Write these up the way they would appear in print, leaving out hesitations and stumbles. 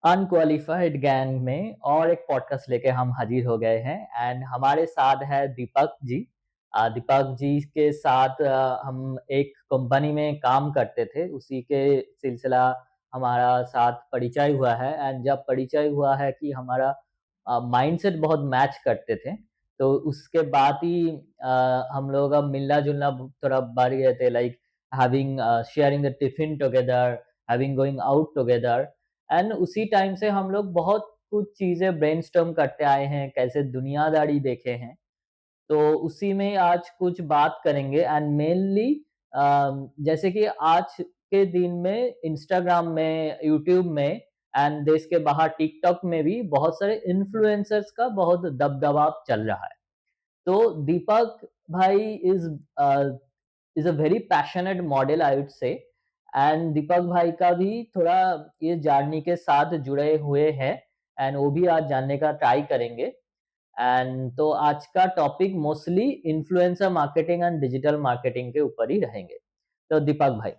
Unqualified gang में और एक पॉडकास्ट लेके हम हाजिर हो गए हैं एंड हमारे साथ है दीपक जी। दीपक जी के साथ हम एक कंपनी में काम करते थे, उसी के सिलसिला हमारा साथ परिचय हुआ है एंड जब परिचय हुआ है कि हमारा माइंडसेट बहुत मैच करते थे, तो उसके बाद ही हम लोग अब मिलना-जुलना थोड़ा बढ़ गए थे, like having sharing the tiffin together, having going out together and उसी टाइम से हम लोग बहुत कुछ चीज़ें ब्रेनस्टॉर्म करते आए हैं, कैसे दुनियादारी देखे हैं। तो उसी में आज कुछ बात करेंगे एंड मेनली जैसे कि आज के दिन में इंस्टाग्राम में, यूट्यूब में एंड देश के बाहर टिकटॉक में भी बहुत सारे इन्फ्लुएंसर्स का बहुत दबदबा चल रहा है। तो दीपक भाई is a very passionate model I would say and Deepak भाई का भी थोड़ा ये जर्नी के साथ जुड़े हुए हैं एंड वो भी आज जानने का ट्राई करेंगे। एंड तो आज का topic mostly influencer marketing and digital marketing के ऊपर ही रहेंगे। तो दीपक भाई,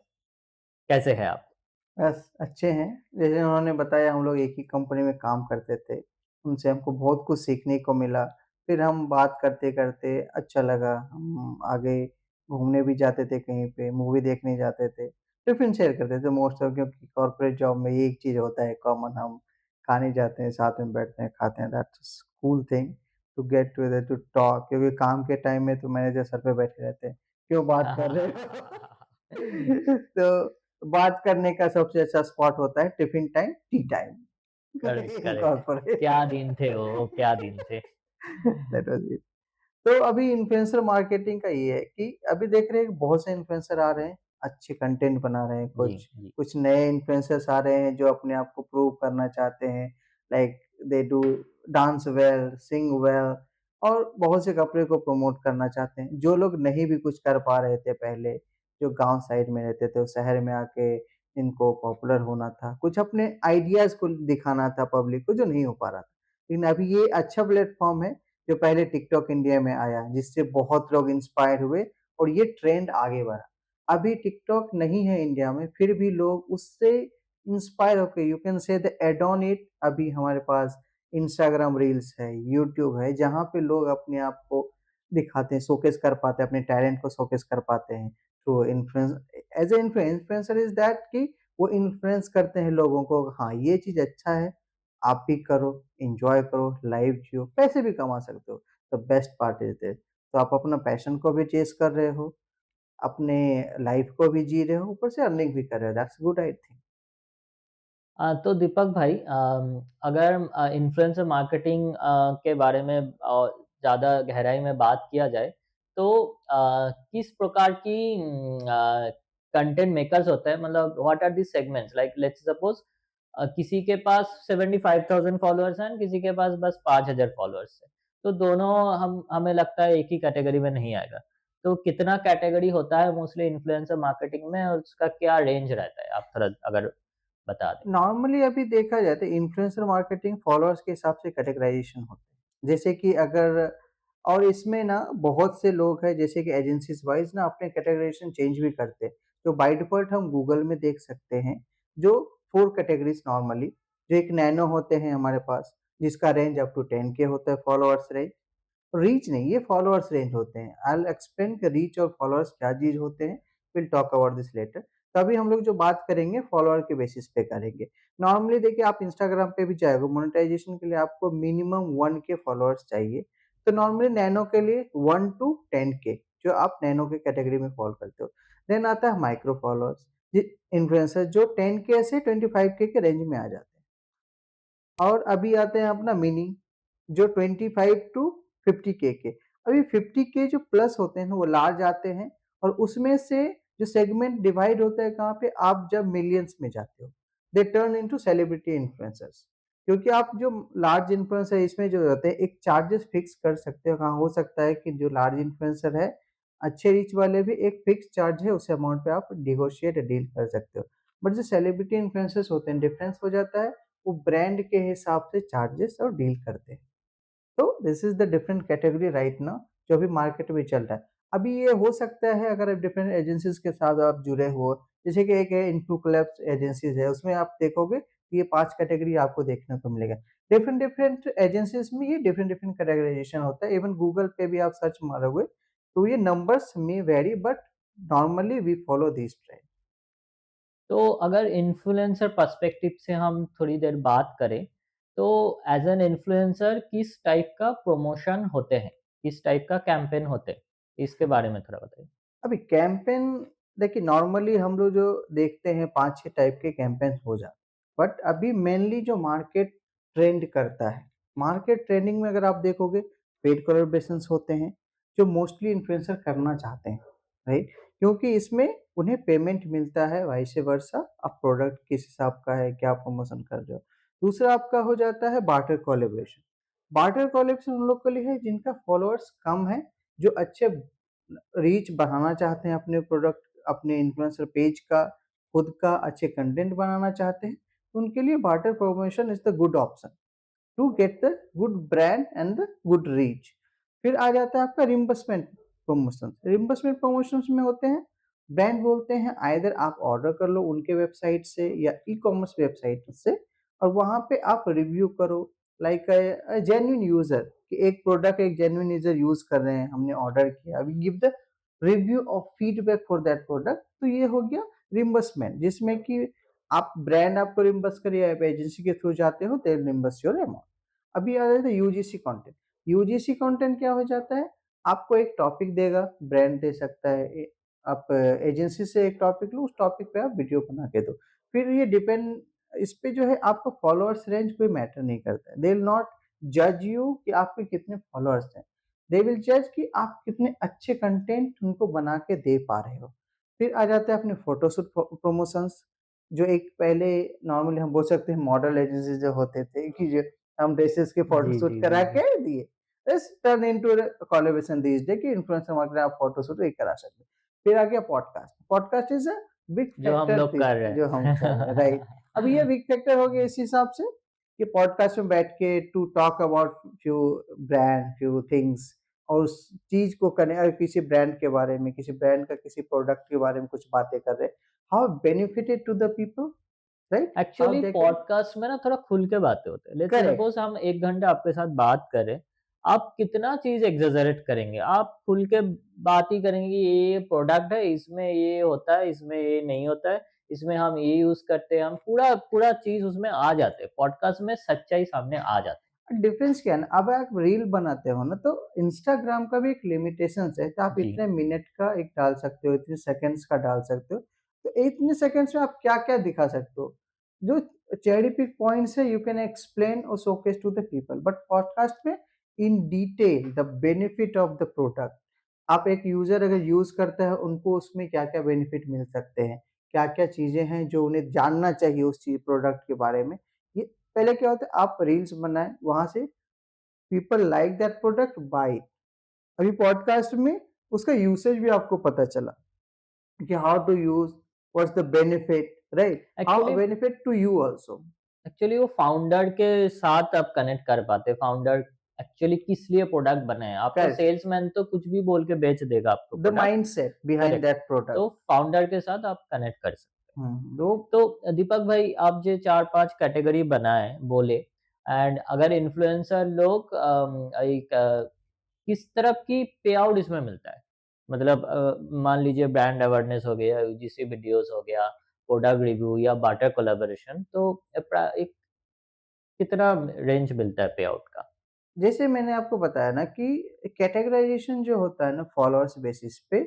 कैसे हैं आप? बस अच्छे हैं। जैसे उन्होंने बताया हम लोग एक ही कंपनी में काम करते थे। उनसे हमको बहुत कुछ सीखने को मिला। फिर हम बात करते-करते अच्छा लगा। हम आगे घूमने भी जाते थे कहीं पे, मूवी देखने जाते थे। टिफ़िन शेयर करते थे मोस्ट ऑफ क्योंकि कॉर्पोरेट जॉब में ये एक चीज़ होता है कॉमन हम खाने जाते हैं, साथ में बैठते हैं, खाते हैं। That's cool thing to get together to talk क्योंकि काम के टाइम में तो मैनेजर सर पे बैठे रहते हैं। क्यों बात कर रहे हो? तो बात करने का सबसे अच्छा स्पॉट होता है tiffin time, T time correct, in correct. Corporate. क्या दिन थे वो, क्या दिन थे। That was it. तो अभी इन्फ्लुएंसर मार्केटिंग का ये है कि अभी देख रहे हैं बहुत से इन्फ्लुएंसर आ रहे हैं, अच्छे कंटेंट बना रहे हैं, जी, कुछ जी। कुछ नए इन्फ्लुएंसर्स आ रहे हैं जो अपने आप को प्रूव करना चाहते हैं, like they do dance well, Singh well और बहुत से कपड़े को प्रमोट करना चाहते हैं। जो लोग नहीं भी कुछ कर पा रहे थे पहले, जो गाँव साइड में रहते थे, वो शहर में आके इनको पॉपुलर होना था, कुछ अपने आइडियाज़ को दिखाना था पब्लिक को जो नहीं हो पा रहा था। लेकिन अभी ये अच्छा प्लेटफ़ॉर्म है जो पहले टिकटॉक इंडिया में आया, जिससे बहुत लोग इंस्पायर हुए और ये ट्रेंड आगे बढ़ा। अभी टिकटॉक नहीं है इंडिया में, फिर भी लोग उससे इंस्पायर होके you can say the add on it अभी हमारे पास इंस्टाग्राम रील्स है, यूट्यूब है, जहाँ पे लोग अपने आप को दिखाते हैं, शोकेस कर पाते हैं, अपने टैलेंट को शोकेस कर पाते हैं through influence as a influencer is that कि वो इन्फ्लुएंस करते हैं लोगों को, हाँ, ये चीज़ अच्छा है, आप भी करो, एन्जॉय करो, लाइफ जियो, पैसे भी कमा सकते हो। The best part is this तो आप अपना पैशन को भी चेज़ कर रहे हो, अपने लाइफ को भी जी रहे हो, ऊपर से अर्निंग भी कर रहे हो, दैट्स गुड आई थिंक। तो दीपक भाई, अगर इन्फ्लुएंसर मार्केटिंग के बारे में ज़्यादा गहराई में बात किया जाए, तो किस प्रकार की कंटेंट मेकर्स होते हैं, मतलब what are the segments, like let's suppose किसी के पास 75,000 फॉलोअर्स हैं, किसी के पास बस 5,000 फॉलोअर्स हैं, तो दोनों हम हमें लगता है एक ही कैटेगरी में नहीं आएगा। तो कितना कैटेगरी होता है मोस्टली इन्फ्लुएंसर मार्केटिंग में और उसका क्या रेंज रहता है? आप थोड़ा अगर बता दें। नॉर्मली अभी देखा जाए तो इन्फ्लुएंसर मार्केटिंग फॉलोअर्स के हिसाब से कैटेगराइज़ेशन होते हैं। जैसे कि अगर और इसमें ना बहुत से लोग हैं जैसे कि एजेंसीज़ वाइज़ ना अपने कैटेगराइज़ेशन चेंज भी करते हैं। तो बाय डिफ़ॉल्ट हम गूगल में देख सकते हैं जो 4 कैटेगरीज़ नॉर्मली जो एक नैनो होते हैं हमारे पास जिसका रेंज अप टू 10 के होता है फॉलोअर्स रेंज। रीच नहीं, ये फॉलोअर्स रेंज होते हैं। आई विल एक्सप्लेन कि रीच और फॉलोअर्स क्या चीज़ होते हैं, will talk about this later. तो अभी हम लोग जो बात करेंगे फॉलोअर के बेसिस पे करेंगे। नॉर्मली देखिए आप इंस्टाग्राम पे भी जाओगे मोनेटाइजेशन के लिए आपको मिनिमम 1 के फॉलोअर्स चाहिए। तो नॉर्मली नैनो के लिए 1 टू 10 के जो आप नैनो के कैटेगरी में फॉल करते हो। देन आता है माइक्रो फॉलोअर्स, ये इन्फ्लुएंसर जो 10 के से 25 के रेंज में आ जाते हैं। और अभी आते हैं अपना मिनी जो 25 टू 50 के। अभी 50 के जो प्लस होते हैं ना वो लार्ज आते हैं और उसमें से जो सेगमेंट डिवाइड होता है कहाँ पे आप जब मिलियंस में जाते हो, they turn into celebrity influencers. क्योंकि आप जो लार्ज इन्फ्लुएंसर इसमें जो रहते हैं एक चार्जेस फिक्स कर सकते हो। हाँ, हो सकता है कि जो लार्ज इन्फ्लुएंसर है, अच्छे रीच वाले भी एक फिक्स चार्ज है उस अमाउंट पे आप नेगोशिएट डील कर सकते हो। बट जो सेलिब्रिटी इन्फ्लुएंसर्स होते हैं डिफरेंस हो जाता है, वो ब्रांड के हिसाब से चार्जेस और डील करते हैं। तो this is the different category right now जो अभी मार्केट में चल रहा है। अभी ये हो सकता है अगर आप डिफरेंट एजेंसीज़ के साथ आप जुड़े हो, जैसे कि एक है इन्फो कोलैब्स एजेंसीज़ है, उसमें आप देखोगे ये 5 कैटेगरी आपको देखने को मिलेगा। डिफरेंट डिफरेंट एजेंसीज में ये डिफरेंट डिफरेंट कैटेगराइजेशन होता है। इवन गूगल पे भी आप सर्च मारोगे तो ये numbers may vary, but normally we follow this trend. तो अगर इन्फ्लुएंसर पर्सपेक्टिव से हम थोड़ी देर बात करें, तो एज एन इन्फ्लुएंसर किस टाइप का प्रमोशन होते हैं, किस टाइप का कैंपेन होते हैं, इसके बारे में थोड़ा बताइए। अभी कैंपेन देखिए, नॉर्मली हम लोग जो देखते हैं 5-6 टाइप के कैंपेन हो जाते हैं। बट अभी मेनली जो मार्केट ट्रेंड करता है, मार्केट ट्रेंडिंग में अगर आप देखोगे पेड कोलैबोरेशंस होते हैं, जो मोस्टली इन्फ्लुएंसर करना चाहते हैं, राइट? क्योंकि इसमें उन्हें पेमेंट मिलता है, वाइस वर्सा आप प्रोडक्ट किस हिसाब का है, क्या प्रमोशन कर रहे हो। दूसरा आपका हो जाता है बार्टर कोलैबोरेशन। बार्टर कोलैबोरेशन उन लोग के लिए है जिनका फॉलोअर्स कम है, जो अच्छे रीच बढ़ाना चाहते हैं अपने प्रोडक्ट, अपने इन्फ्लुएंसर पेज का, खुद का अच्छे कंटेंट बनाना चाहते हैं, तो उनके लिए barter promotion is the good option to get the good brand and the good reach. फिर आ जाता है आपका रिम्बर्समेंट प्रमोशन। रिम्बर्समेंट प्रमोशंस में होते हैं, ब्रांड बोलते हैं आइदर आप ऑर्डर कर लो उनके वेबसाइट से या ई कॉमर्स वेबसाइट से, और वहाँ पे आप रिव्यू करो, लाइक जेन्युइन यूजर कि एक प्रोडक्ट एक जेन्युइन यूजर यूज कर रहे हैं, हमने ऑर्डर किया, we give the review of feedback for that product. तो ये हो गया रिम्बर्समेंट, जिसमें कि आप ब्रांड आपको रिम्बर्स करे या आप एजेंसी के थ्रू जाते हो, दे रिम्बर्स योर अमाउंट। अभी आ जाता है यूजीसी कंटेंट। यूजीसी कंटेंट क्या हो जाता है, आपको एक टॉपिक देगा, ब्रांड दे सकता है, आप एजेंसी से एक टॉपिक लो, उस टॉपिक पे आप वीडियो बना के दो। फिर ये डिपेंड, इस पे जो है आपका फॉलोअर्स रेंज कोई मैटर नहीं करता है। दे विल नॉट जज यू कि आपके कितने फॉलोअर्स हैं, दे विल जज कि आप कितने अच्छे कंटेंट उनको बना के दे पा रहे हो। फिर आ जाता है अपने फोटोशूट प्रमोशंस, जो एक पहले नॉर्मली हम बोल सकते हैं मॉडल एजेंसी जो होते थे कि जो हम ड्रेसेस के जी, फोटोशूट जी, जी, करा जी। के दिए, it's turn into collaboration these day कि इन्फ्लुएंसर मार्केट आप फोटोशूट एक करा सकते हैं। फिर आ गया podcast. Podcast is a big जो हम फैक्टर लोग दिस, कर रहे जो हम कर रहे हैं, राइट? हैं। अब ये बिग फैक्टर हो गया इस हिसाब से कि पॉडकास्ट में बैठ के to talk about few brand, few things, और उस चीज को करने, अगर किसी ब्रांड के बारे में, किसी ब्रांड का किसी प्रोडक्ट के बारे में कुछ बातें कर रहे हैं, how benefited to the people, right? How actually they can, podcast में ना थोड़ा खुल के बातें होते हैं। लेट्स से करेक्ट, सपोज़ हम 1 घंटा आपके साथ बात करें, आप कितना चीज़ एक्ज़ैजरेट करेंगे? आप खुल के बात ही करेंगे कि ये प्रोडक्ट है, इसमें ये होता है, इसमें ये नहीं होता है, इसमें हम ये यूज़ करते हैं, हम पूरा पूरा चीज़ उसमें आ जाते हैं। पॉडकास्ट में सच्चाई सामने आ जाती है। डिफरेंस क्या है ना, अब आप रील बनाते हो ना, तो इंस्टाग्राम का भी एक लिमिटेशंस है, तो आप जी। इतने मिनट का एक डाल सकते हो, इतने सेकंड्स का डाल सकते हो, तो इतने सेकंड्स में आप क्या-क्या दिखा सकते हो। जो चेरी पिक पॉइंट्स है, यू कैन एक्सप्लेन और showcase to the people, but podcast में in detail the benefit of the product, आप एक यूजर अगर यूज करता है, उनको उसमें क्या-क्या बेनिफिट मिल सकते हैं, क्या-क्या चीजें हैं जो उन्हें जानना चाहिए उस चीज प्रोडक्ट के बारे में। ये पहले क्या होता है, आप रील्स बनाएँ, वहाँ से people like that product, buy. अभी पॉडकास्ट में उसका यूसेज भी आपको पता चला कि how to use, what's the benefit, right? How actually benefit to you also. Actually वो फाउंडर के साथ आप कनेक्ट कर पाते हैं। फाउंडर एक्चुअली किस लिए प्रोडक्ट बनाए हैं। आपको करेक्ट, सेल्समैन तो कुछ भी बोल के बेच देगा आपको the product. Mindset behind correct. That product. तो फाउंडर के साथ आप कनेक्ट कर सकते हैं। हुँ, तो दीपक भाई आप जो 4-5 कैटेगरी बनाए बोले, एंड अगर इन्फ्लुएंसर लोग किस तरफ की पे आउट इसमें मिलता है? मतलब मान लीजिए ब्रांड अवेयरनेस हो गया, यूजीसी वीडियोस हो गया, प्रोडक्ट रिव्यू या बार्टर कोलैबोरेशन, तो एक कितना रेंज मिलता है पे आउट का? जैसे मैंने आपको बताया ना कि कैटेगराइजेशन जो होता है ना फॉलोअर्स बेसिस पे,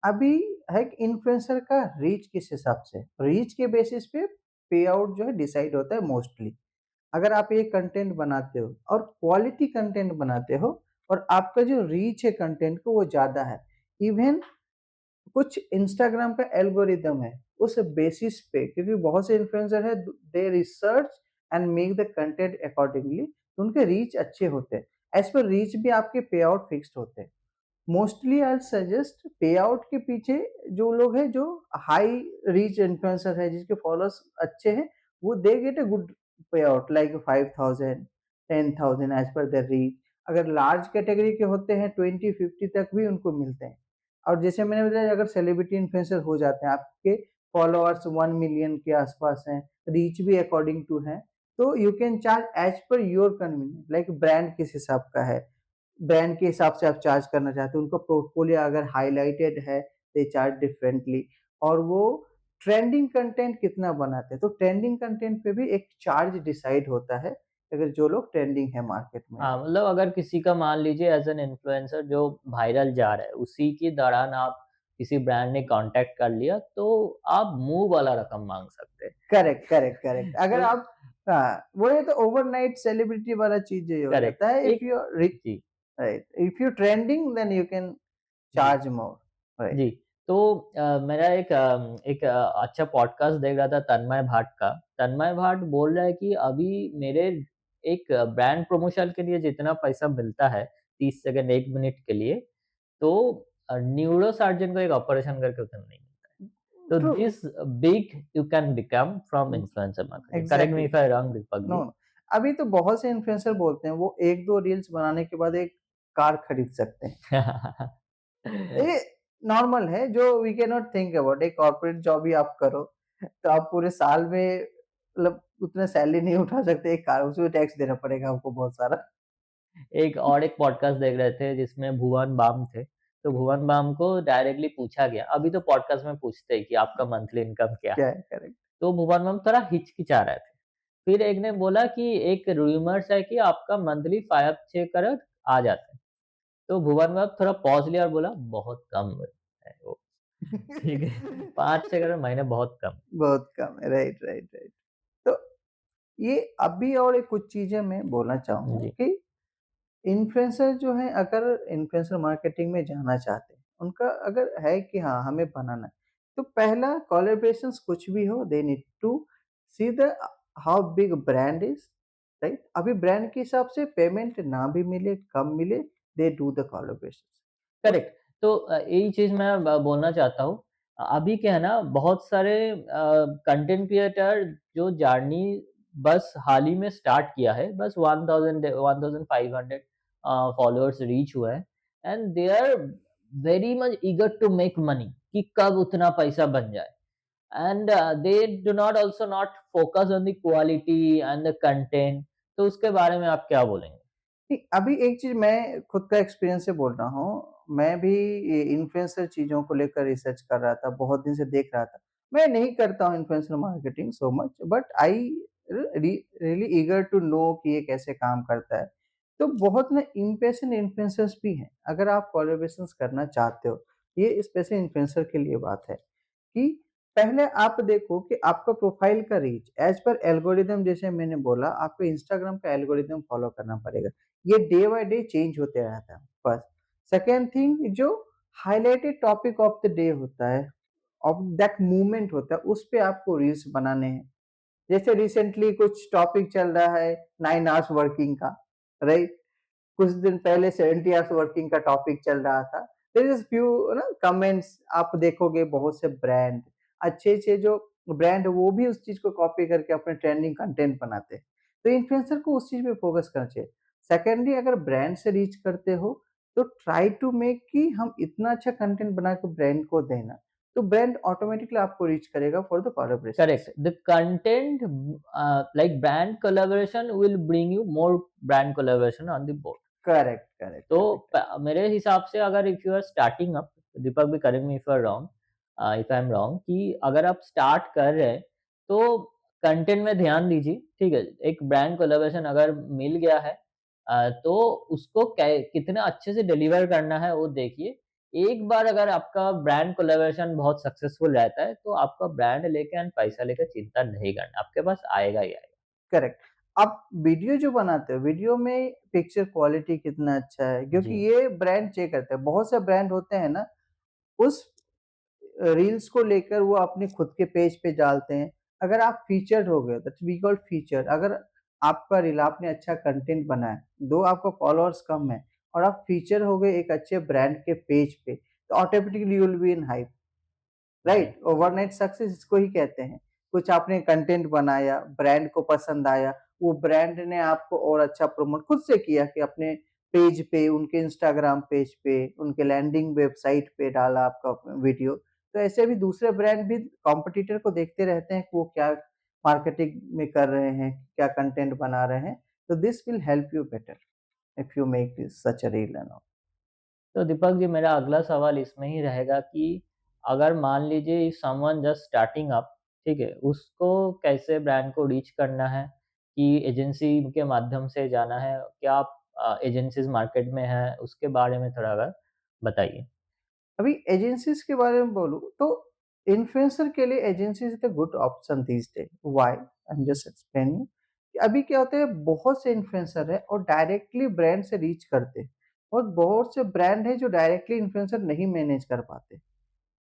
अभी है कि इन्फ्लुएंसर का रीच किस हिसाब से, रीच के बेसिस पे पे आउट जो है डिसाइड होता है मोस्टली। अगर आप ये कंटेंट बनाते हो और क्वालिटी कंटेंट बनाते हो, और आपका जो रीच है कंटेंट को वो ज़्यादा है, इवन कुछ इंस्टाग्राम का एल्गोरिदम है, उस बेसिस पे, क्योंकि बहुत से इन्फ्लुएंसर है, they research and make the content accordingly, तो उनके रीच अच्छे होते हैं। एज पर रीच भी आपके पे आउट फिक्स्ड होते हैं। मोस्टली आई सजेस्ट पे आउट के पीछे जो लोग हैं, जो हाई रीच इन्फ्लुएंसर है, जिसके फॉलोअर्स अच्छे हैं, वो they get a good payout like 5000, 10,000 as per their reach. अगर लार्ज कैटेगरी के होते हैं 20-50 तक भी उनको मिलते हैं। और जैसे मैंने बताया, अगर सेलिब्रिटी इन्फ्लुएंसर हो जाते हैं, आपके फॉलोअर्स 1 मिलियन के आसपास हैं, रीच भी अकॉर्डिंग टू है, तो you can charge as per your convenience, like brand किस हिसाब का है, ब्रांड के हिसाब से आप चार्ज करना चाहते हो, उनका पोर्टफोलियो अगर हाइलाइटेड है, दे चार्ज डिफरेंटली, और वो ट्रेंडिंग कंटेंट कितना बनाते हैं, तो ट्रेंडिंग कंटेंट पे भी एक चार्ज डिसाइड होता है, अगर जो लोग ट्रेंडिंग है मार्केट में। हाँ, मतलब अगर किसी का मान लीजिए एज़ एन इन्फ्लुएंसर जो वायरल जा रहा है, उसी के दौरान आप किसी ब्रांड ने कॉन्टैक्ट कर लिया, तो आप मुँह वाला रकम माँग सकते हैं। Correct, correct, correct. अगर तो आप हाँ, वही तो ओवरनाइट सेलिब्रिटी वाला चीज़ ये हो करेक्ट, जाता है, इफ एक यू आर रि जी, right, if you trending then you can जी। Charge more, right. जी, तो मेरा एक अच्छा पॉडकास्ट देख रहा था तन्मय भाट का। तन्मय भाट बोल रहा है कि अभी मेरे एक ब्रांड प्रमोशन के लिए जितना पैसा मिलता है 30 सेकंड 1 मिनट के लिए, तो न्यूरो सर्जन को एक ऑपरेशन करके उतना नहीं मिलता है। तो true, this big you can become from influencer marketing. Correct me exactly. If I wrong Deepak no, ji. No. अभी तो बहुत से इन्फ्लुएंसर बोलते हैं, वो 1-2 रील्स बनाने के बाद एक कार खरीद सकते हैं। ये नॉर्मल है, जो we can not think about, एक कॉर्पोरेट जॉब ही आप करो, तो आप पूरे साल में मतलब उतना सैलरी नहीं उठा सकते, एक कार उसमें टैक्स देना पड़ेगा आपको बहुत सारा। एक पॉडकास्ट देख रहे थे जिसमें भुवन बाम थे। तो भुवन बाम को डायरेक्टली पूछा गया, अभी तो पॉडकास्ट में पूछते हैं कि आपका मंथली इनकम क्या क्या है? है, करेक्ट। तो भुवन बाम थोड़ा हिचकिचा रहे थे। फिर एक ने बोला कि एक रूमर्स है कि आपका मंथली 5-6 करोड़ आ जाता है। तो भुवन बाम थोड़ा पॉज़ लिया और बोला बहुत कम है वो। ठीक है, 5-6 करोड़ महीने बहुत कम। बहुत कम है, राइट, राइट, राइट। तो ये अभी और एक कुछ चीज़ें मैं बोलना चाहूँगा जी, कि इन्फ्लुएंसर जो हैं, अगर इन्फ्लुएंसर मार्केटिंग में जाना चाहते हैं, उनका अगर है कि हाँ, हमें बनाना है, तो पहला कोलैबोरेशंस कुछ भी हो, they need to see the how big brand is, right? अभी ब्रांड के हिसाब से पेमेंट ना भी मिले, कम मिले, दे डू द कोलैबोरेशंस। उस करेक्ट। तो यही चीज़ मैं बोलना चाहता हूँ। अभी क्या है ना बहुत सारे कंटेंट क्रिएटर जो जर्नी बस हाल ही में स्टार्ट किया है, बस 1500 फॉलोअर्स रीच हुए हैं and they are very much eager to make money कि कब उतना पैसा बन जाए। And they do not also not focus on the quality and the content. तो उसके बारे में आप क्या बोलेंगे? नहीं, अभी एक चीज़ मैं खुद का एक्सपीरियंस से बोल रहा हूँ। मैं भी ये इन्फ्लुएंसर चीज़ों को लेकर रिसर्च कर रहा था, बहुत दिन से देख रहा था। मैं नहीं करता हूँ influencer marketing so much, but I really eager to know कि ये कैसे काम करता है। तो बहुत ना इम्पेशेंट इन्फ्लुएंसर्स भी हैं, अगर आप कोलैबोरेशंस करना चाहते हो, ये स्पेशली इन्फ्लुएंसर के लिए बात है कि पहले आप देखो कि आपका प्रोफाइल का रीच एज़ पर एल्गोरिदम, जैसे मैंने बोला, आपको इंस्टाग्राम का एल्गोरिदम फॉलो करना पड़ेगा। ये डे बाय डे चेंज होते रहता है, फर्स्ट। सेकंड थिंग, जो highlighted topic of the day होता है, ऑफ दैट मूवमेंट होता है, उस पे आपको रील्स बनाने हैं। जैसे रिसेंटली कुछ टॉपिक चल रहा है 9 आवर्स वर्किंग का, राइट? कुछ दिन पहले 70 आवर्स वर्किंग का टॉपिक चल रहा था। देयर इज़ फ्यू ना कमेंट्स आप देखोगे, बहुत से ब्रांड, अच्छे-अच्छे जो ब्रांड है, वो भी उस चीज़ को कॉपी करके अपने ट्रेंडिंग कंटेंट बनाते हैं। तो इन्फ्लुएंसर को उस चीज़ पे फोकस करना चाहिए। सेकेंडली, अगर ब्रांड से रीच करते हो, तो ट्राई टू मेक कि हम इतना अच्छा कंटेंट बना के ब्रांड को देना, तो ब्रांड ऑटोमैटिकली आपको रीच करेगा for the Correct. Collaborations. The content, like brand collaboration will bring you more brand collaboration on the board. Correct, correct, तो करेक्ट। मेरे हिसाब से अगर if you are starting up, Deepak भी correct me if you are wrong, if I am wrong, कि अगर आप start कर रहे हैं तो कंटेंट में ध्यान दीजिए, ठीक है? एक ब्रांड कोलैबोरेशन अगर मिल गया है, तो उसको कितना अच्छे से डिलीवर करना है वो देखिए। एक बार अगर आपका ब्रांड कोलैबोरेशन बहुत सक्सेसफुल रहता है तो आपका ब्रांड लेके एंड पैसा लेकर चिंता नहीं करना, आपके पास आएगा ही आएगा। करेक्ट। आप वीडियो जो बनाते हो, वीडियो में पिक्चर क्वालिटी कितना अच्छा है, क्योंकि जी, ये ब्रांड चेक करते हैं। बहुत से ब्रांड होते हैं ना, उस रील्स को लेकर वो अपने खुद के पेज पे डालते हैं। अगर आप फीचर्ड हो गए, दैट्स वी कॉल फीचर। अगर आपका रील, आपने अच्छा कंटेंट बनाया, दो आपका फॉलोअर्स कम है, और आप फीचर हो गए एक अच्छे ब्रांड के पेज पे, तो automatically you will be in hype. जी, राइट, ओवरनाइट सक्सेस इसको ही कहते हैं। कुछ आपने कंटेंट बनाया, ब्रांड को पसंद आया, वो ब्रांड ने आपको और अच्छा प्रमोट खुद से किया कि अपने पेज पे, उनके इंस्टाग्राम पेज पे, उनके लैंडिंग वेबसाइट पे डाला आपका वीडियो, तो ऐसे भी दूसरे ब्रांड भी कॉम्पिटिटर को देखते रहते हैं कि वो क्या मार्केटिंग में कर रहे हैं, क्या कंटेंट बना रहे हैं। तो this will help you better if you make this such a reel and all. तो दीपक जी, मेरा अगला सवाल इसमें ही रहेगा कि अगर मान लीजिए समवन जस्ट स्टार्टिंग अप, ठीक है, उसको कैसे ब्रांड को रीच करना है, कि एजेंसी के माध्यम से जाना है, क्या आप एजेंसीज मार्केट में है, उसके बारे में थोड़ा अगर बताइए। अभी एजेंसीज के बारे में बोलूँ तो इन्फ्लुएंसर के लिए agencies is a good option these day. Why? I am just explaining. अभी क्या होता है, बहुत से इन्फ्लुएंसर है और डायरेक्टली ब्रांड से रीच करते हैं, और बहुत से ब्रांड है जो डायरेक्टली इन्फ्लुएंसर नहीं मैनेज कर पाते।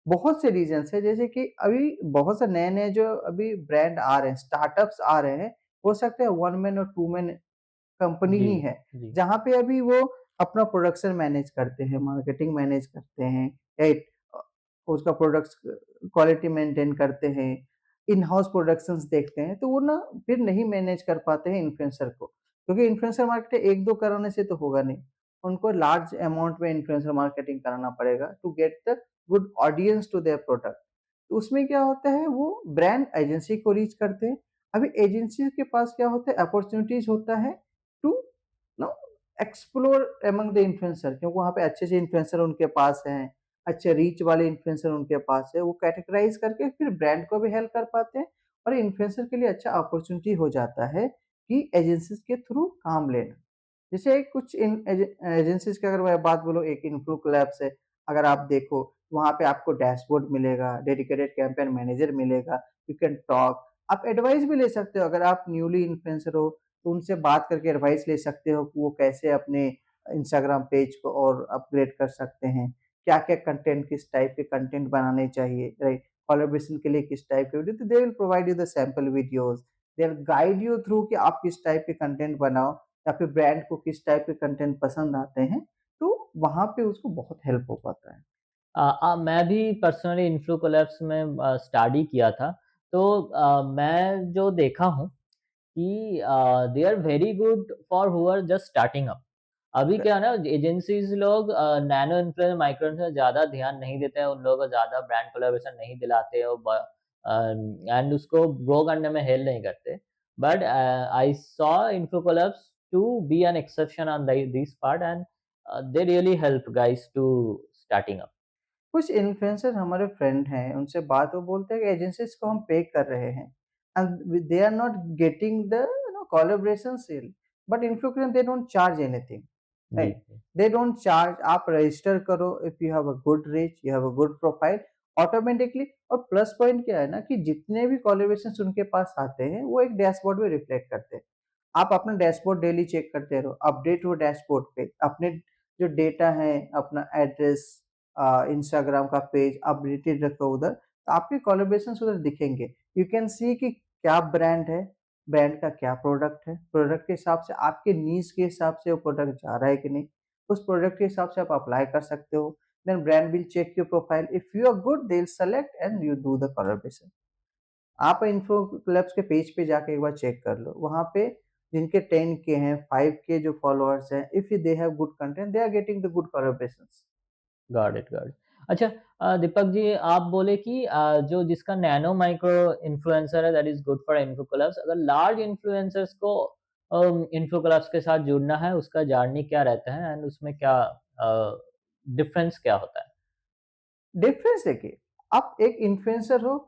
बहुत से रीजंस है, जैसे कि अभी बहुत से नए-नए जो अभी ब्रांड आ रहे हैं, स्टार्टअप्स आ रहे हैं, हो सकता है 1 मैन और 2 मैन कंपनी जी, ही है, जी, जहाँ पे अभी वो अपना प्रोडक्शन मैनेज करते हैं, मार्केटिंग मैनेज करते हैं, राइट? उसका प्रोडक्ट्स क्वालिटी मेंटेन करते हैं, इन हाउस प्रोडक्शंस देखते हैं, तो वो ना फिर नहीं मैनेज कर पाते हैं इन्फ्लुएंसर को, क्योंकि इन्फ्लुएंसर मार्केटिंग 1-2 कराने से तो होगा नहीं, उनको लार्ज अमाउंट में इन्फ्लुएंसर मार्केटिंग कराना पड़ेगा to get the good audience to their product. तो उसमें क्या होता है, वो ब्रांड एजेंसी को रीच करते हैं। अभी एजेंसी के पास क्या होता है, अपॉर्चुनिटीज़ होता है to know explore among the influencer, क्योंकि वहाँ पे अच्छे-अच्छे इन्फ्लुएंसर उनके पास हैं, अच्छे रीच वाले इन्फ्लुएंसर उनके पास है, वो कैटेगराइज़ करके फिर ब्रांड को भी हेल्प कर पाते हैं, और इन्फ्लुएंसर के लिए अच्छा अपॉर्चुनिटी हो जाता है कि एजेंसीज़ के थ्रू काम लेना। जैसे कुछ एजेंसीज़ की अगर मैं बात बोलूँ, एक इन्फ्लु लैब्स है, अगर आप देखो, वहाँ पे आपको डैशबोर्ड मिलेगा, डेडिकेटेड कैंपेन मैनेजर मिलेगा, यू कैन टॉक, आप एडवाइस भी ले सकते हो, अगर आप न्यूली इन्फ्लुएंसर हो, तो उनसे बात करके एडवाइस ले सकते हो कि वो कैसे अपने इंस्टाग्राम पेज को और अपग्रेड कर सकते हैं, क्या-क्या कंटेंट, किस टाइप के कंटेंट बनाने चाहिए, राइट? कोलैबोरेशन के लिए किस टाइप के वीडियो, तो they will provide you the sample videos, they will guide you through कि आप किस टाइप के कंटेंट बनाओ, या फिर ब्रांड को किस टाइप के कंटेंट पसंद आते हैं, तो वहाँ पे उसको बहुत हेल्प हो पाता है। मैं भी पर्सनली इन्फ्लू कोलैब्स में स्टडी किया था, तो मैं जो देखा हूँ कि they are very good for who are just starting up. अभी क्या है ना, एजेंसीज लोग नैनो इन्फ्लुएंसर, माइक्रो इन्फ्लुएंसर ज़्यादा ध्यान नहीं देते हैं, उन लोगों को ज़्यादा ब्रांड कोलैबोरेशन नहीं दिलाते और एंड उसको ग्रो करने में हेल्प नहीं करते। But I saw Influcollabs to be an exception on this part, and they really help guys to starting up. कुछ इन्फ्लुएंसर हमारे फ्रेंड हैं, उनसे बात वो बोलते हैं कि एजेंसीज़ को हम पे कर रहे हैं and they are not getting the collaboration sale, but influencer they don't charge anything, जी, राइट? दे डोंट चार्ज, आप रजिस्टर करो, if you have a good reach, you have a good profile, automatically. और plus point क्या है ना, कि जितने भी कोलैबोरेशंस उनके पास आते हैं, वो एक डैशबोर्ड में रिफ्लेक्ट करते हैं। आप अपना डैशबोर्ड डेली चेक करते रहो, अपडेट हो डैशबोर्ड पे, अपने जो डेटा है, अपना एड्रेस, इंस्टाग्राम का पेज अपडेटेड रखो उधर, तो आपके कोलैबोरेशंस उधर दिखेंगे। यू कैन सी कि क्या ब्रांड है, ब्रांड का क्या प्रोडक्ट है, प्रोडक्ट के हिसाब से आपके नीड्स के हिसाब से वो प्रोडक्ट जा रहा है कि नहीं, उस प्रोडक्ट के हिसाब से आप अप्लाई कर सकते हो। Then brand will check your profile, if you are good they will select and you do the collaboration. आप इन्फो क्लब्स के पेज पे जाके एक बार चेक कर लो, वहाँ पे जिनके 10 के हैं, 5 के जो फॉलोअर्स हैं, if they have good content, they are getting the good collaborations. Got it, got it. अच्छा, दीपक जी, आप बोले कि जो जिसका नैनो माइक्रो इन्फ्लुएंसर है, that is good for info collabs. अगर लार्ज इन्फ्लुएंसर्स को इन्फो कोलैब्स के साथ जुड़ना है, उसका जर्नी क्या रहता है एंड उसमें क्या डिफरेंस क्या होता है? डिफरेंस देखिए, आप एक इन्फ्लुएंसर हो,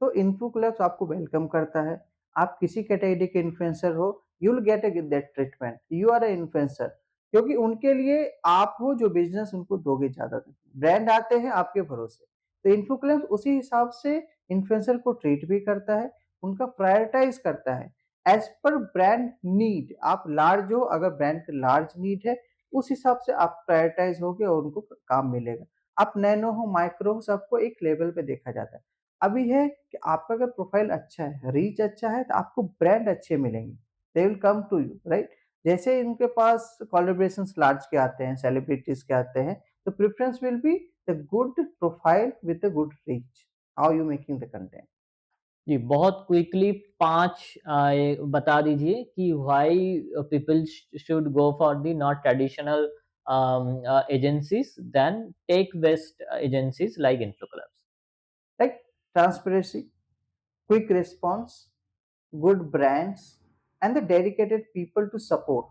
तो इन्फो क्लब्स आपको वेलकम करता है। आप किसी कैटेगरी के इन्फ्लुएंसर हो, you will get that treatment, you are a influencer, क्योंकि उनके लिए आप हो जो बिज़नेस उनको दोगे ज़्यादातर। ब्रांड आते हैं आपके भरोसे, तो इन्फो क्लब्स उसी हिसाब से इन्फ्लुएंसर को ट्रीट भी करता है, उनका प्रायोरिटाइज़ करता है, एज़ पर ब्रांड नीड। आप लार्ज हो, अगर ब्रांड का लार्ज नीड है, उस हिसाब से आप प्रायोरिटाइज़ होगे और उनको काम मिलेगा। आप नैनो हो, माइक्रो हो, सबको एक लेवल पे देखा जाता है। अभी है कि आपका अगर प्रोफाइल अच्छा है, रीच अच्छा है, तो आपको ब्रांड अच्छे मिलेंगे। They will come to you, right? जैसे इनके पास कोलैबोरेशंस लार्ज के आते हैं, सेलिब्रिटीज़ के आते हैं, तो preference will be the good profile with the good reach. How you making the content? जी, बहुत क्विकली 5 ये बता दीजिए कि why people should go for the not traditional agencies then tech based agencies like Influcollabs. Like transparency, quick response, good brands and the dedicated people to support,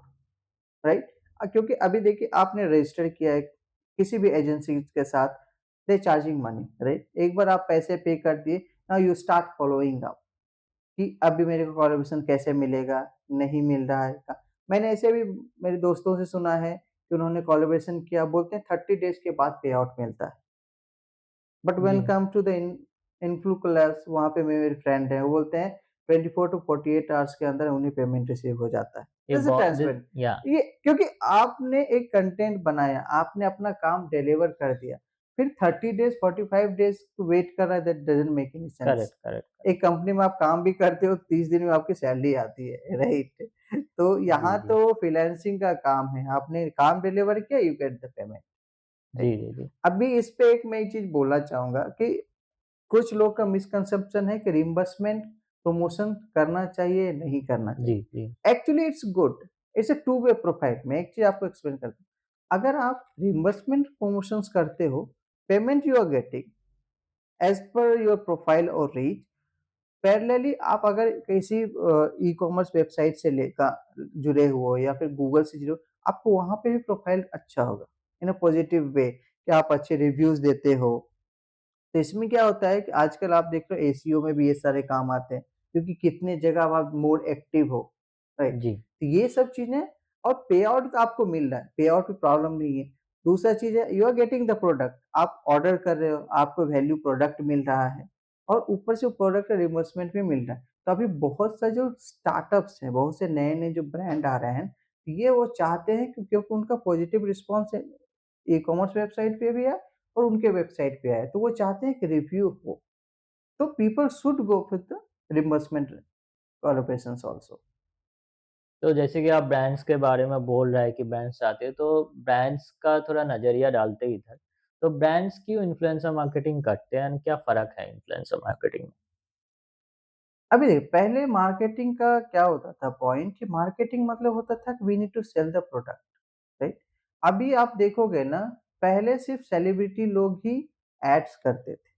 right? क्योंकि अभी देखिए आपने रजिस्टर किया है किसी भी एजेंसी के साथ, दे चार्जिंग मनी, राइट? एक बार आप पैसे पे कर दिए, now you start following up कि अभी मेरे को कोलैबोरेशन कैसे मिलेगा, नहीं मिल रहा है का। मैंने ऐसे भी मेरे दोस्तों से सुना है कि उन्होंने कोलैबोरेशन किया, बोलते हैं 30 डेज़ के बाद पे आउट मिलता है। बट व्हेन जी, come to the Influcollabs, वहाँ पे मेरे फ्रेंड हैं, वो बोलते हैं 24 टू 48 आवर्स के अंदर उन्हें पेमेंट रिसीव हो जाता है। ये दिस इज़ बहुत दि ट्रांसपेरेंट। या ये क्योंकि आपने एक कंटेंट बनाया, आपने अपना काम डिलीवर कर दिया, फिर 30 डेज़, 45 डेज़ वेट कर रहा है, that doesn't make any sense. Correct, correct, एक कंपनी में आप काम भी करते हो, 30 दिन में आपकी सैलरी आती है, राइट? तो जी, यहाँ जी। तो फ्रीलांसिंग का काम है, आपने काम डिलीवर किया, you get the payment, right? जी, जी, जी। अभी इस पे एक मैं एक चीज़ बोलना चाहूँगा कि कुछ लोग का मिसकंसेप्शन है कि रिइंबर्समेंट प्रमोशन करना चाहिए, नहीं करना जी, चाहिए। जी। Actually it's good, it's a two way profile. मैं एक चीज़ आपको एक्सप्लेन करता हूँ। अगर आप रिइंबर्समेंट प्रमोशंस करते हो, payment you are getting as per your profile और रीच। पैरेलली आप अगर किसी ई-कॉमर्स वेबसाइट से लेकर जुड़े हुए हो या फिर गूगल से जुड़े हो, आपको वहाँ पे भी प्रोफाइल अच्छा होगा, इन अ पॉजिटिव वे कि आप अच्छे रिव्यूज़ देते हो। तो इसमें क्या होता है कि आजकल आप देख रहे हो एसईओ में भी ये सारे काम आते हैं, क्योंकि कितने जगह अब आप मोर एक्टिव हो, राइट? जी, तो ये सब चीज़ें और पे आउट आपको मिल रहा है, पे आउट में प्रॉब्लम नहीं है। दूसरा चीज़ है you are getting the product, आप ऑर्डर कर रहे हो, आपको वैल्यू प्रोडक्ट मिल रहा है और ऊपर से वो प्रोडक्ट का रिइंबर्समेंट भी मिल रहा है। तो अभी बहुत से जो स्टार्टअप्स हैं, बहुत से नए-नए जो ब्रांड आ रहे हैं, ये वो चाहते हैं कि क्योंकि उनका पॉजिटिव रिस्पॉन्स है, ई-कॉमर्स वेबसाइट पे भी है और उनके वेबसाइट पे आए, तो वो चाहते हैं कि रिव्यू हो। तो people should go with the reimbursement collaborations also. तो जैसे कि आप ब्रांड्स के बारे में बोल रहे हैं कि ब्रांड्स चाहते हैं, तो ब्रांड्स का थोड़ा नज़रिया डालते ही इधर। तो ब्रांड्स क्यों इन्फ्लुएंसर मार्केटिंग करते हैं एंड क्या फ़र्क है इन्फ्लुएंसर मार्केटिंग में? अभी देखिए पहले मार्केटिंग का क्या होता था पॉइंट कि मार्केटिंग मतलब होता था कि we need to sell the product, right? अभी आप देखोगे ना, पहले सिर्फ सेलिब्रिटी लोग ही एड्स करते थे।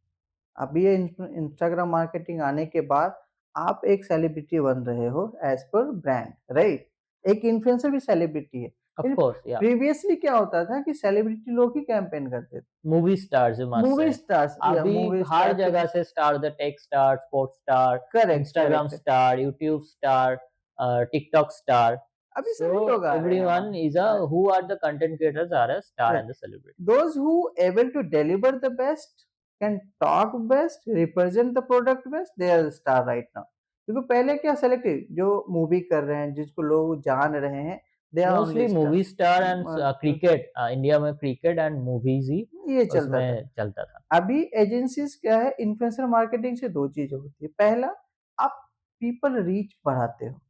अभी ये इंस्टाग्राम मार्केटिंग आने के बाद आप एक सेलिब्रिटी बन रहे हो एज पर ब्रांड, राइट? एक इन्फ्लुएंसर भी सेलिब्रिटी है। ऑफ़ लेकिन कोर्स या प्रीवियसली क्या होता था कि सेलिब्रिटी लोग ही कैंपेन करते थे। Movie stars you must say. Movie stars या अभी मूवी हर स्टार तो जगह से star the tech star, sports star, correct, Instagram correct. Star, YouTube star, TikTok star. अभी So सभी लोग आ रहे हैं everyone वहाँ, is a right? who are the content creators are a star right. and the celebrity. Those who able to deliver the best, can talk best, represent the product best, they are the star right now. क्योंकि पहले क्या selective जो movie कर रहे हैं, जिसको लोग जान रहे हैं, they are only mostly star. Movie star and cricket, India में क्रिकेट एंड मूवीज ही ये चलता था। उसमें चलता था। अभी एजेंसीज क्या है, इन्फ्लुएंसर मार्केटिंग से 2 चीज़ें होती है। पहला, आप पीपल रीच बढ़ाते हो,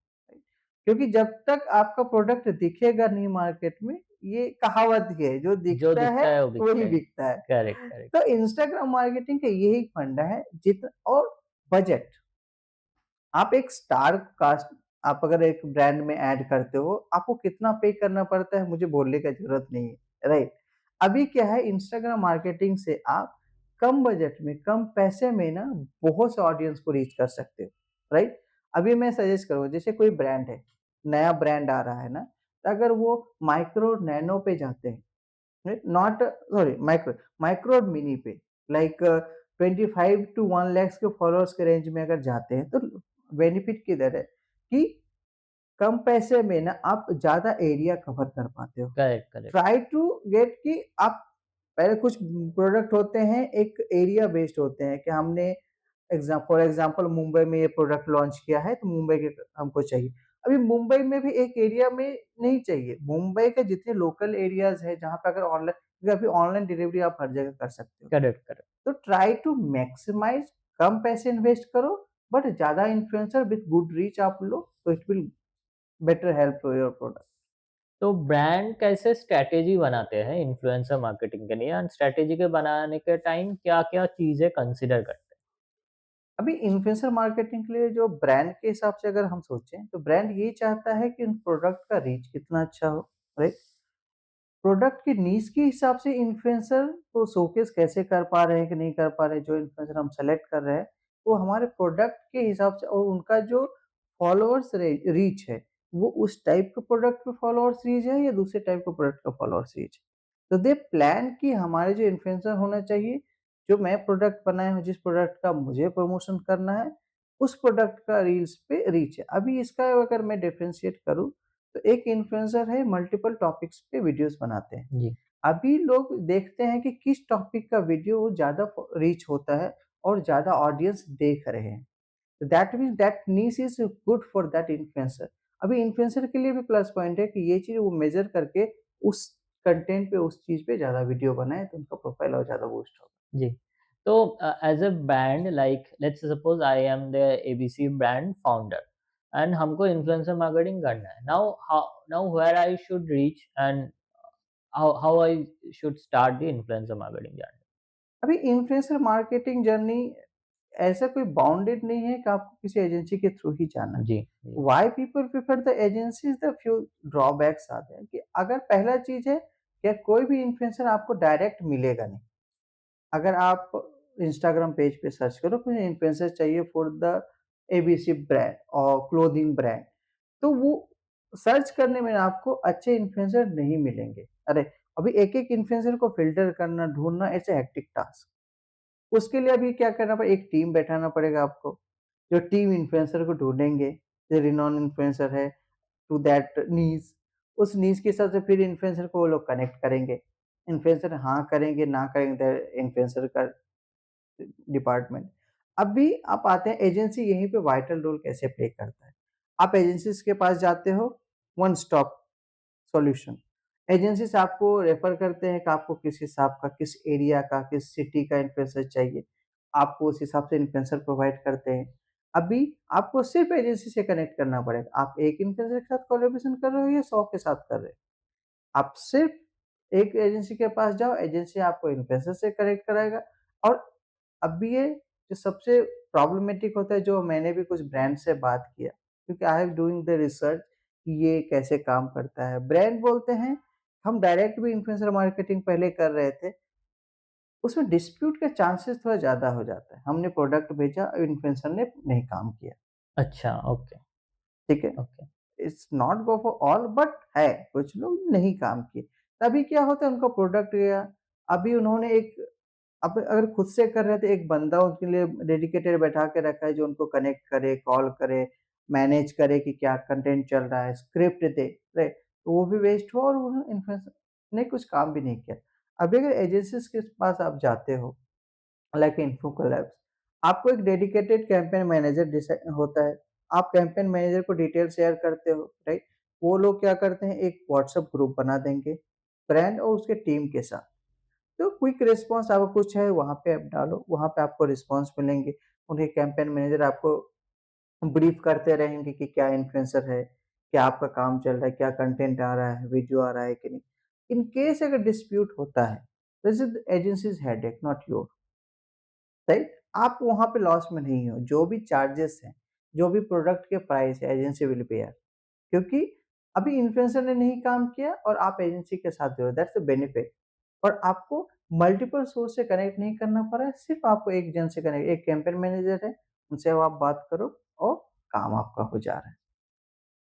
क्योंकि जब तक आपका प्रोडक्ट दिखेगा नहीं मार्केट में, ये कहावत ही है, जो जो दिखता है दिखता है वो बिकता वही है। बिकता है। Correct, correct. तो इंस्टाग्राम मार्केटिंग का यही फंडा है, जित और बजट। आप एक स्टार कास्ट, आप अगर एक ब्रांड में ऐड करते हो, आपको कितना पे करना पड़ता है मुझे बोलने का ज़रूरत नहीं है, राइट? अभी क्या है, इंस्टाग्राम मार्केटिंग से आप कम बजट में, कम पैसे में ना बहुत से ऑडियंस को रीच कर सकते हो, राइट? अभी मैं सजेस्ट करूँगा, जैसे कोई ब्रांड है, नया ब्रांड आ रहा है ना, तो अगर वो माइक्रो नैनो पे जाते हैं, right? Not sorry, माइक्रो और मिनी पे, लाइक 25 टू 1 लाख के फॉलोअर्स के रेंज में अगर जाते हैं, तो बेनिफिट किधर है कि कम पैसे में ना आप ज़्यादा एरिया कवर कर पाते हो। Correct, correct. Try to get कि आप पहले कुछ प्रोडक्ट होते हैं, एक एरिया बेस्ड होते हैं कि हमने फॉर एग्ज़ाम्पल मुंबई में ये प्रोडक्ट लॉन्च किया है, तो मुंबई के हमको चाहिए। अभी मुंबई में भी एक एरिया में नहीं चाहिए, मुंबई के जितने लोकल एरियाज़ हैं, जहाँ पे अगर ऑनलाइन, क्योंकि अभी ऑनलाइन डिलीवरी आप हर जगह कर सकते हो। Correct, correct. तो ट्राई टू मैक्सिमाइज़, कम पैसे इन्वेस्ट करो, बट ज़्यादा इन्फ्लुएंसर विथ गुड रीच आप लो, तो it will better help to your product. तो ब्रांड कैसे स्ट्रैटेजी बनाते हैं इन्फ्लुएंसर मार्केटिंग के लिए एंड स्ट्रैटेजी के बनाने के टाइम क्या-क्या चीज़ें कंसीडर करते हैं? अभी इन्फ्लुएंसर मार्केटिंग के लिए जो ब्रांड के हिसाब से अगर हम सोचें, तो ब्रांड ये चाहता है कि उन प्रोडक्ट का रीच कितना अच्छा हो, राइट? प्रोडक्ट की नीड्स के हिसाब से इन्फ्लुएंसर को शोकेस कैसे कर पा रहे हैं कि नहीं कर पा रहे हैं, जो इन्फ्लुएंसर हम सेलेक्ट कर रहे हैं, वो हमारे प्रोडक्ट के हिसाब से और उनका जो फॉलोअर्स रीच है, वो उस टाइप के प्रोडक्ट पे फॉलोअर्स रीच है या दूसरे टाइप के प्रोडक्ट का फॉलोअर्स रीच है। तो दे प्लान कि हमारे जो इन्फ्लुएंसर होना चाहिए, जो मैं प्रोडक्ट बनाया हूँ, जिस प्रोडक्ट का मुझे प्रमोशन करना है, उस प्रोडक्ट का रील्स पे रीच है। अभी इसका अगर मैं डिफरेंशिएट करूँ, तो एक इन्फ्लुएंसर है मल्टीपल टॉपिक्स पे वीडियोस बनाते हैं। जी, अभी लोग देखते हैं कि किस टॉपिक का वीडियो ज़्यादा रीच होता है और ज़्यादा ऑडियंस देख रहे हैं। That means that niche is good for that influencer. अभी इन्फ्लुएंसर के लिए भी प्लस पॉइंट है कि ये चीज़ वो मेज़र करके उस कंटेंट पे, उस चीज़ पे ज़्यादा वीडियो बनाए तो उनका प्रोफाइल और ज़्यादा बूस्ट होगा। जी। तो as a brand like let's suppose I am the ABC brand founder and हमको इन्फ्लुएंसर मार्केटिंग करना है। Now where I should reach and how I should start the influencer marketing journey? अभी influencer marketing journey ऐसा कोई bounded नहीं है कि आपको किसी एजेंसी के थ्रू ही जाना है। जी, जी। Why people prefer the agencies, the few drawbacks आते हैं कि अगर पहला चीज़ है कि कोई भी इन्फ्लुएंसर आपको डायरेक्ट मिलेगा नहीं। अगर आप इंस्टाग्राम पेज पे सर्च करो मुझे इन्फ्लुएंसर चाहिए फॉर द एबीसी ब्रांड और क्लोथिंग ब्रांड, तो वो सर्च करने में आपको अच्छे इन्फ्लुएंसर नहीं मिलेंगे। अरे! अभी एक-एक इन्फ्लुएंसर को फ़िल्टर करना, ढूँढना इट्स अ हेक्टिक टास्क। उसके लिए अभी क्या करना पड़ेगा, एक टीम बैठाना पड़ेगा आपको, जो टीम इन्फ्लुएंसर को ढूँढेंगे, जो रिनोन इन्फ्लुएंसर है टू दैट नीश, उस नीश के हिसाब से फिर इन्फ्लुएंसर को वो लोग कनेक्ट करेंगे। इन्फ्लुएंसर हाँ करेंगे, ना करेंगे तो इन्फ्लुएंसर का डिपार्टमेंट। अभी आप आते हैं एजेंसी यहीं पे वाइटल रोल कैसे प्ले करता है। आप एजेंसीज़ के पास जाते हो, वन स्टॉप सॉल्यूशन। एजेंसीज़ आपको रेफर करते हैं कि आपको किस हिसाब का, किस एरिया का, किस सिटी का इन्फ्लुएंसर चाहिए। आपको उस हिसाब से इन्फ्लुएंसर प्रोवाइड करते हैं। अभी आपको सिर्फ़ एजेंसी से कनेक्ट करना पड़ेगा। आप एक इन्फ्लुएंसर के साथ कोलैबोरेशन कर रहे हो या 100 के साथ कर रहे हो। आप सिर्फ़ एक एजेंसी के पास जाओ, एजेंसी आपको इन्फ्लुएंसर से कनेक्ट कराएगा और अभी ये जो सबसे प्रॉब्लमैटिक होता है, जो मैंने भी कुछ ब्रांड से बात किया, क्योंकि I am doing the research कि ये कैसे काम करता है। ब्रांड बोलते हैं, हम डायरेक्ट भी इन्फ्लुएंसर मार्केटिंग पहले कर रहे थे, उसमें डिस्प्यूट का चांसेस थोड़ा ज़्यादा हो जाता है। हमने प्रोडक्ट भेजा, इन्फ्लुएंसर ने नहीं काम किया, अच्छा, ओके, ठीक है? Okay. It's not go for all but है, कुछ लोग नहीं काम किए। तभी क्या होता है, उनका प्रोडक्ट गया। अभी उन्होंने एक, अब अगर खुद से कर रहे थे, एक बंदा उनके लिए डेडिकेटेड बैठा के रखा है जो उनको कनेक्ट करे, कॉल करे, मैनेज करे कि क्या कंटेंट चल रहा है, स्क्रिप्ट दे, राइट? तो वो भी वेस्ट हुआ और वो इन्फ्लुएंसर ने कुछ काम भी नहीं किया। अभी अगर एजेंसीज़ के पास आप जाते हो, लाइक इन्फो कोलैब्स, आपको एक डेडिकेटेड कैंपेन मैनेजर होता है। आप कैंपेन मैनेजर को डिटेल शेयर करते हो, राइट? वो लोग क्या करते हैं, एक व्हाट्सएप ग्रुप बना देंगे, ब्रांड और उसके टीम के साथ। तो क्विक रिस्पॉन्स आपको कुछ है वहाँ पे आप डालो, वहाँ पे आपको रिस्पॉन्स मिलेंगे। उनके कैंपेन मैनेजर आपको ब्रीफ करते रहेंगे कि क्या इन्फ्लुएंसर है, क्या आपका काम चल रहा है, क्या कंटेंट आ रहा है, वीडियो आ रहा है कि नहीं। इन केस अगर डिस्प्यूट होता है, this is agencies headache not your, right? आप वहाँ पे लॉस में नहीं हो, जो भी चार्जेस हैं, जो भी प्रोडक्ट के प्राइस है, एजेंसी विल बेयर, क्योंकि अभी इन्फ्लुएंसर ने नहीं काम किया और आप एजेंसी के साथ जुड़े, दैट्स द बेनिफिट। और आपको मल्टीपल सोर्स से कनेक्ट नहीं करना पड़ रहा है, सिर्फ आपको एक जन से कनेक्ट, एक कैंपेन मैनेजर है, उनसे अब आप बात करो और काम आपका हो जा रहा है।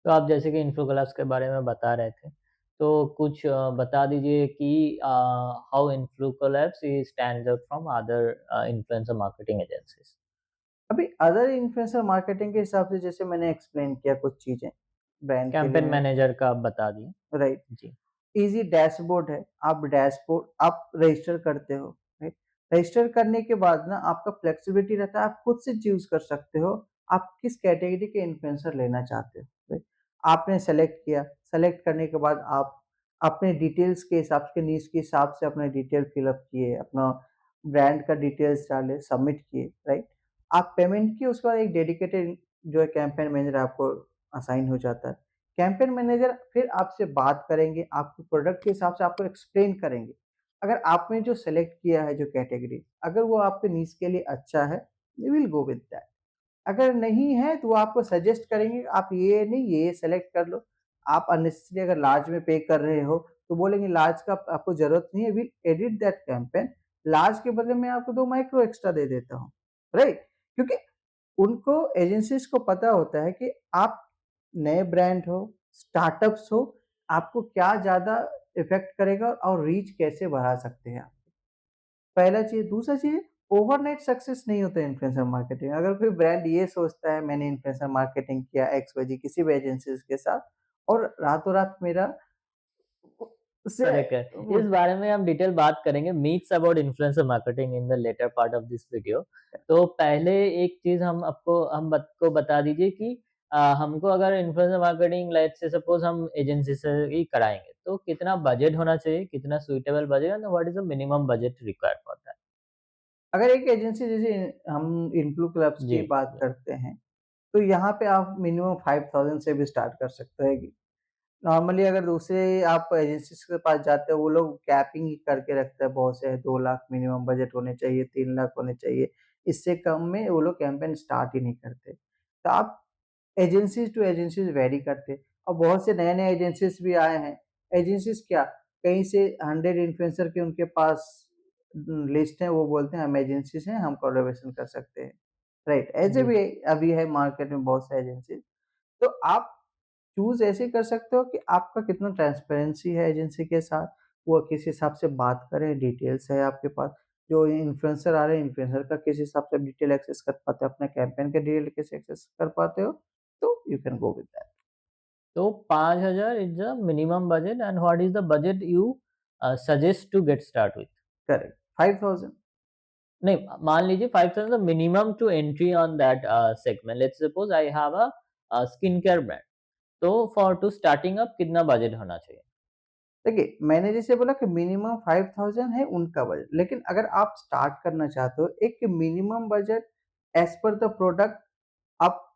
तो आप जैसे कि इन्फोग्राफ्स के बारे में बता रहे थे, तो कुछ बता दीजिए कि how Influcollabs stands out from other influencer marketing agencies? अभी अदर इन्फ्लुएंसर मार्केटिंग के हिसाब से जैसे मैंने एक्सप्लेन किया कुछ चीज़ें, ब्रांड के लिए कैंपेन मैं, मैनेजर का आप बता दिए। राइट। जी, ईज़ी डैशबोर्ड है, आप डैशबोर्ड आप रजिस्टर करते हो, राइट? रजिस्टर करने के बाद ना आपका फ्लेक्सिबिलिटी रहता है, आप खुद से चूज़ कर सकते हो, आप किस कैटेगरी के इन्फ्लुएंसर लेना चाहते हो, राइट? आपने सेलेक्ट किया, सेलेक्ट करने के बाद आप अपने डिटेल्स के हिसाब से, नीड्स के हिसाब से अपने डिटेल फिल अप किए, अपना ब्रांड का डिटेल्स डाले, सबमिट किए, राइट? आप पेमेंट किए, उसके बाद एक डेडिकेटेड जो है कैंपेन मैनेजर आपको असाइन हो जाता है। कैंपेन मैनेजर फिर आपसे बात करेंगे, आपके प्रोडक्ट के हिसाब से आपको एक्सप्लेन करेंगे। अगर आपने जो सेलेक्ट किया है जो कैटेगरी, अगर वो आपके नीड्स के लिए अच्छा है, we will go with that. अगर नहीं है तो वो आपको सजेस्ट करेंगे आप ये नहीं ये सेलेक्ट कर लो। आप अननेसेसरी अगर लार्ज में पे कर रहे हो तो बोलेंगे लार्ज का आपको ज़रूरत नहीं है, will edit that campaign, large के बदले में आपको 2 माइक्रो एक्स्ट्रा दे देता हूँ, राइट? क्योंकि उनको एजेंसीज़ को पता होता है कि आप नए ब्रांड हो, स्टार्टअप्स हो, आपको क्या ज़्यादा इफ़ेक्ट करेगा और रीच कैसे बढ़ा सकते हैं आप। पहला चीज़, दूसरा चीज़, ओवरनाइट सक्सेस नहीं होता है इन्फ्लुएंसर मार्केटिंग। अगर कोई ब्रांड ये सोचता है मैंने इन्फ्लुएंसर मार्केटिंग किया एक्स-वाई-ज़ेड किसी भी एजेंसीज़ के साथ और रातों-रात मेरा उससे करेक्ट है। वो इस बारे में हम डिटेल बात करेंगे, myths about influencer marketing in the later part of this video. तो पहले एक चीज़ हमको बता दीजिए कि हमको अगर influencer marketing let's say suppose हम एजेंसी से ही कराएँगे, तो कितना बजट होना चाहिए? कितना suitable budget and what is the minimum budget required for that? अगर एक एजेंसी जैसे हम इन्फ्लु क्लब्स की जी, बात जी। करते हैं, तो यहाँ पे आप मिनिमम 5000 से भी स्टार्ट कर सकते हैं। नॉर्मली अगर दूसरे आप एजेंसीज़ के पास जाते हो, वो लोग कैपिंग ही करके रखते हैं बहुत से, 2 लाख मिनिमम बजट होने चाहिए, 3 लाख होने चाहिए। इससे कम में वो लोग कैंपेन स्टार्ट ही नहीं करते। तो आप एजेंसीज़ टू एजेंसीज़ वेरी करते हैं और बहुत से नए-नए एजेंसीज़ भी आए हैं। एजेंसीज़ क्या, कहीं से 100 इन्फ्लुएंसर के उनके पास लिस्ट है, वो बोलते हैं हम एजेंसीज़ हैं, हम कोलैबोरेशन कर सकते हैं। राइट, ऐसे जी। भी अभी है मार्केट में बहुत से एजेंसीज़। तो आप चूज़ ऐसे कर सकते हो कि आपका कितना ट्रांसपेरेंसी है एजेंसी के साथ, वो किस हिसाब से बात करें, डिटेल्स है आपके पास। जो इन्फ्लुएंसर आ रहे हैं, इन्फ्लुएंसर का किस हिसाब से डिटेल एक्सेस कर पाते हो, अपने कैंपेन के डिटेल कैसे एक्सेस कर पाते हो, तो you can go with that. तो 5000 is the minimum budget and what is the budget you suggest to get start with? Correct, 5000। नहीं, मान लीजिए 5000 the minimum to entry on that segment. Let's suppose I have skin care brand, तो for to starting up कितना budget होना चाहिए? देखिए, मैंने जैसे बोला कि मिनिमम 5000 है उनका बजट, लेकिन अगर आप स्टार्ट करना चाहते हो, एक minimum budget as per the product आप